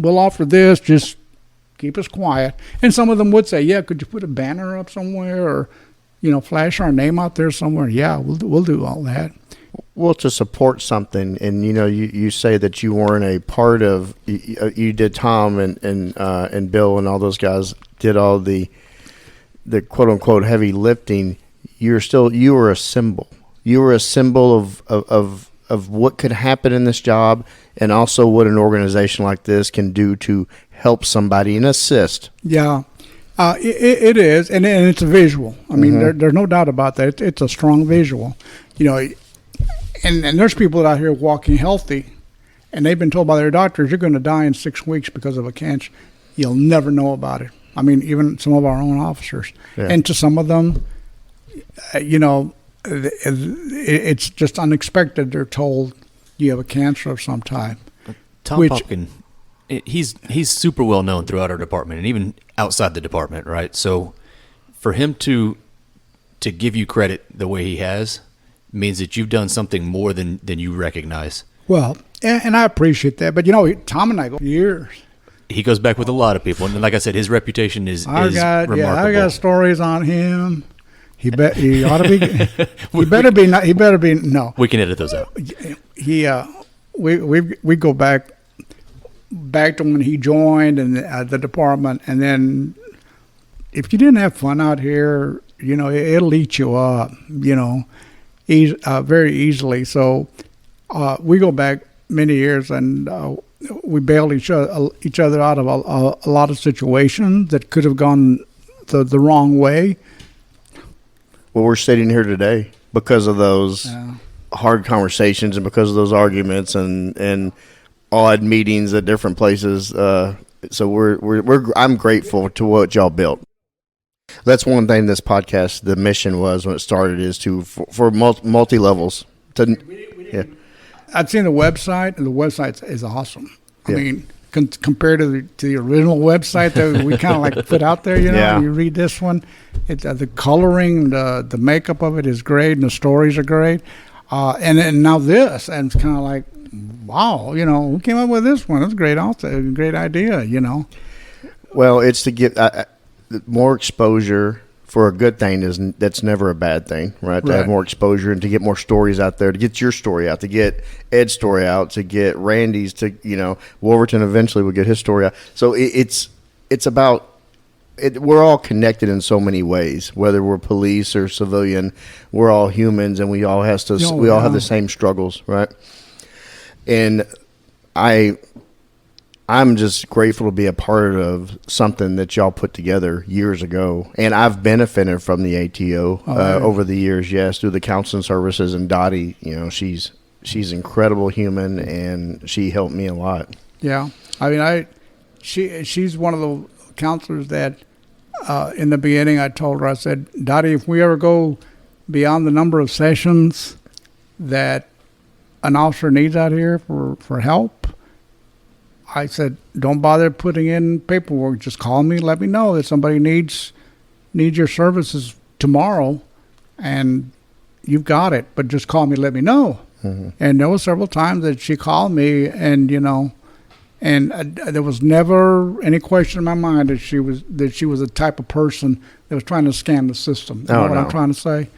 offer this. Just keep us quiet." And some of them would say, "Yeah, could you put a banner up somewhere, or flash our name out there somewhere?" Yeah, we'll do all that. Well, to support something, and you say that you weren't a part of. You did. Tom and Bill and all those guys did all the quote unquote heavy lifting. You were a symbol. You were a symbol of what could happen in this job, and also what an organization like this can do to help somebody and assist. Yeah, it is, and it's a visual. I mean, there's no doubt about that. It's a strong visual. And there's people out here walking healthy, and they've been told by their doctors, "You're going to die in 6 weeks because of a cancer." You'll never know about it. I mean, even some of our own officers, and to some of them, it's just unexpected. They're told you have a cancer of some type. Tom Pumpkin, he's super well known throughout our department and even outside the department, right? So for him to give you credit the way he has means that you've done something more than you recognize. Well, and I appreciate that, but Tom and I go years. He goes back with a lot of people, and like I said, his reputation is remarkable. Yeah, I got stories on him. He ought to be. He better be. He better be. No, we can edit those out. We go back to when he joined and the department, and then if you didn't have fun out here, it'll eat you up, very easily. So we go back many years, and we bailed each other out of a lot of situations that could have gone the wrong way. Well, we're sitting here today because of those hard conversations and because of those arguments and odd meetings at different places. So I'm grateful to what y'all built. That's one thing this podcast, the mission was when it started, is for multi levels. Yeah. I'd seen the website, and the website is awesome. I mean, compared to the original website that we kind of like put out there, you read this one, the coloring, the makeup of it is great, and the stories are great. And then now this, and it's kind of like, wow, who came up with this one? That's great, also great idea, Well, it's to get more exposure for a good thing. That's never a bad thing, right? To have more exposure and to get more stories out there, to get your story out, to get Ed's story out, to get Randy's, to Wolverton eventually will get his story out. So it's about. We're all connected in so many ways. Whether we're police or civilian, we're all humans, and we all have the same struggles, right? And I'm just grateful to be a part of something that y'all put together years ago, and I've benefited from the ATO over the years. Yes, through the counseling services, and Dottie, she's an incredible human, and she helped me a lot. Yeah, I mean, she's one of the counselors that. In the beginning, I told her, I said, Dottie, if we ever go beyond the number of sessions that an officer needs out here for help, I said, don't bother putting in paperwork. Just call me, let me know that somebody needs your services tomorrow, and you've got it. But just call me, let me know. Mm-hmm. And there were several times that she called me, and and there was never any question in my mind that she was the type of person that was trying to scam the system. You know what I'm trying to say?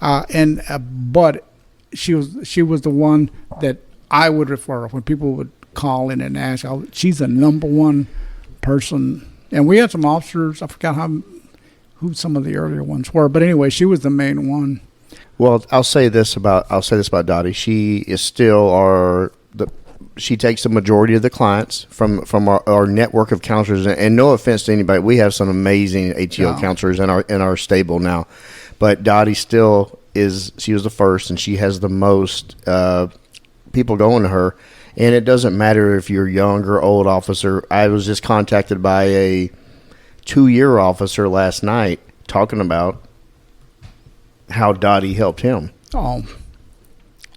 But she was the one that I would refer when people would call in and ask. She's the number one person. And we had some officers. I forgot who some of the earlier ones were, but anyway, she was the main one. Well, I'll say this about Dottie. She is still she takes the majority of the clients from our network of counselors. And no offense to anybody, we have some amazing ATO counselors in our stable now. But Dottie still she was the first, and she has the most people going to her. And it doesn't matter if you're young or old officer. I was just contacted by a 2-year officer last night talking about how Dottie helped him. Oh.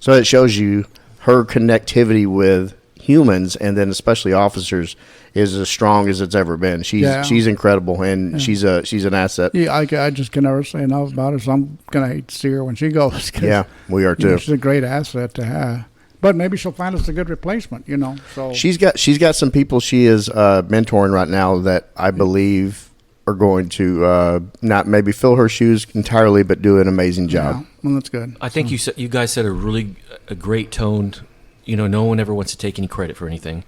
So it shows you her connectivity with humans, and then especially officers, is as strong as it's ever been. She's incredible, and she's an asset. Yeah, I just can never say enough about her, so I'm going to hate to see her when she goes. Yeah, we are too. She's a great asset to have. But maybe she'll find us a good replacement, So she's got some people she is mentoring right now that I believe are going to not maybe fill her shoes entirely, but do an amazing job. Yeah, well, that's good. I think you guys set a great tone. No one ever wants to take any credit for anything,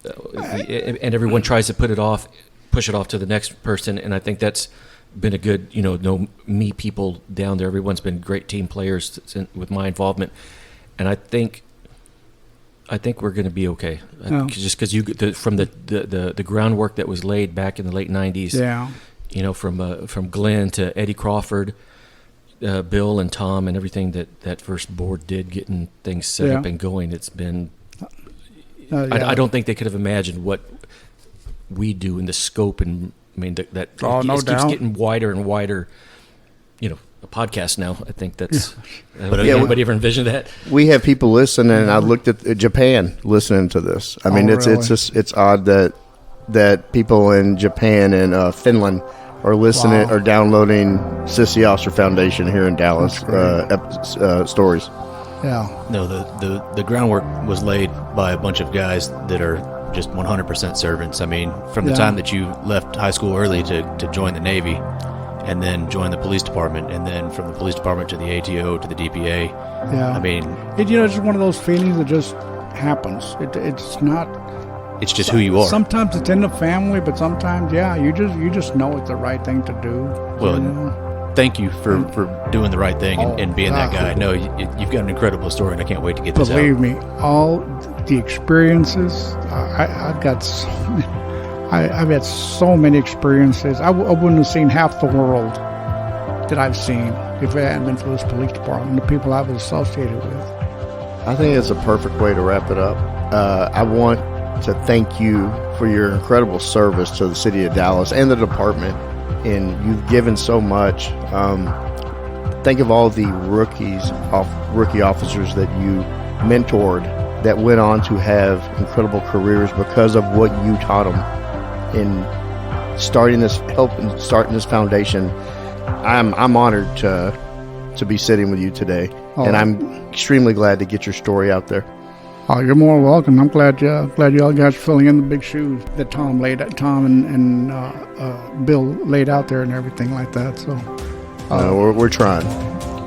and everyone tries to push it off to the next person. And I think that's been a good, me people down there. Everyone's been great team players with my involvement, and I think we're going to be okay. Just because from the groundwork that was laid back in the late '90s. Yeah. From Glenn to Eddie Crawford, Bill and Tom, and everything that first board did, getting things set up and going. It's been. I don't think they could have imagined what we do in the scope, and I mean that no keeps getting wider and wider. A podcast now. I think that's. Anybody ever envisioned that? We have people listening, and I looked at Japan listening to this. I mean, it's odd that people in Japan and Finland are listening or downloading Sissy Officer Foundation here in Dallas stories. Yeah. No, the groundwork was laid by a bunch of guys that are just 100% servants. I mean, from the time that you left high school early to join the Navy, and then join the police department, and then from the police department to the ATO to the DPA. Yeah. I mean, it's just one of those feelings that just happens. It's not. It's just who you are. Sometimes it's in the family, but sometimes, you just know it's the right thing to do. Well, thank you for doing the right thing and being that guy. No, you've got an incredible story, and I can't wait to get this out. Believe me, all the experiences I've had so many experiences. I wouldn't have seen half the world that I've seen if it hadn't been for this police department, the people I was associated with. I think it's a perfect way to wrap it up. I want to thank you for your incredible service to the city of Dallas and the department, and you've given so much. Think of all the rookie officers that you mentored that went on to have incredible careers because of what you taught them. In starting this foundation, I'm honored to be sitting with you today. and I'm extremely glad to get your story out there. Oh, you're more welcome. I'm glad you all guys are filling in the big shoes that Tom and Bill laid out there and everything like that. So, We're trying.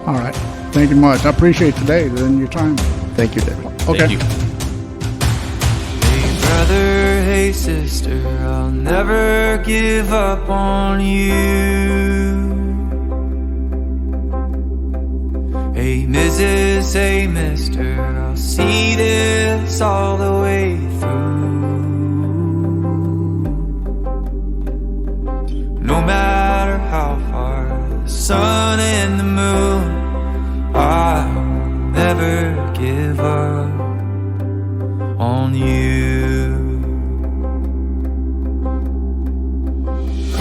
all right. Thank you much. I appreciate today and your time. Thank you, David. Okay. Thank you. Hey brother, hey sister, I'll never give up on you. Hey Mrs., hey mister, I'll see this all the way through. No matter how far the sun and the moon, I'll never give up on you.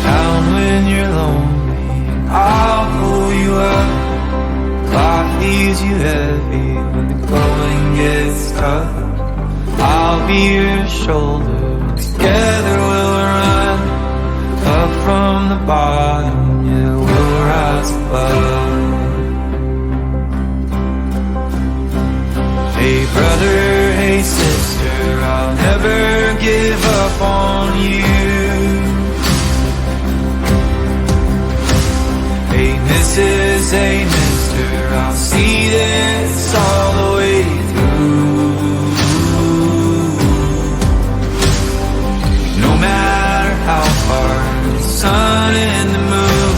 Down when you're lonely, I'll pull you up. Life leaves you heavy when the going gets tough. I'll be your shoulder, together we'll run. Up from the bottom, yeah, we'll rise above. Hey brother, hey sister, I'll never give up on you. Hey Mrs., hey mister, I'll see this all the way through. No matter how far the sun and the moon,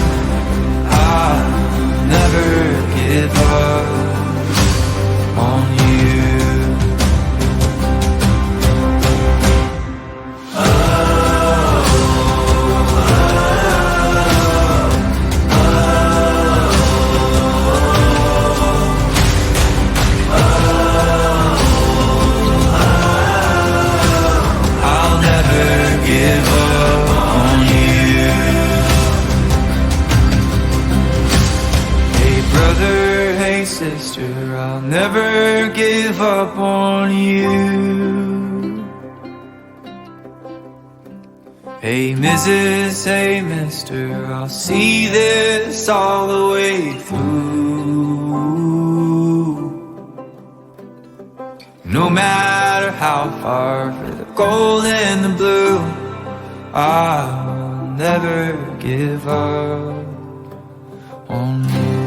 I'll never give up on you. I'll never give up on you. Hey brother, hey sister, I'll never give up on you. Hey Mrs., hey mister, I'll see this all the way through. No matter how far for the gold and the blue, I'll never give up on you.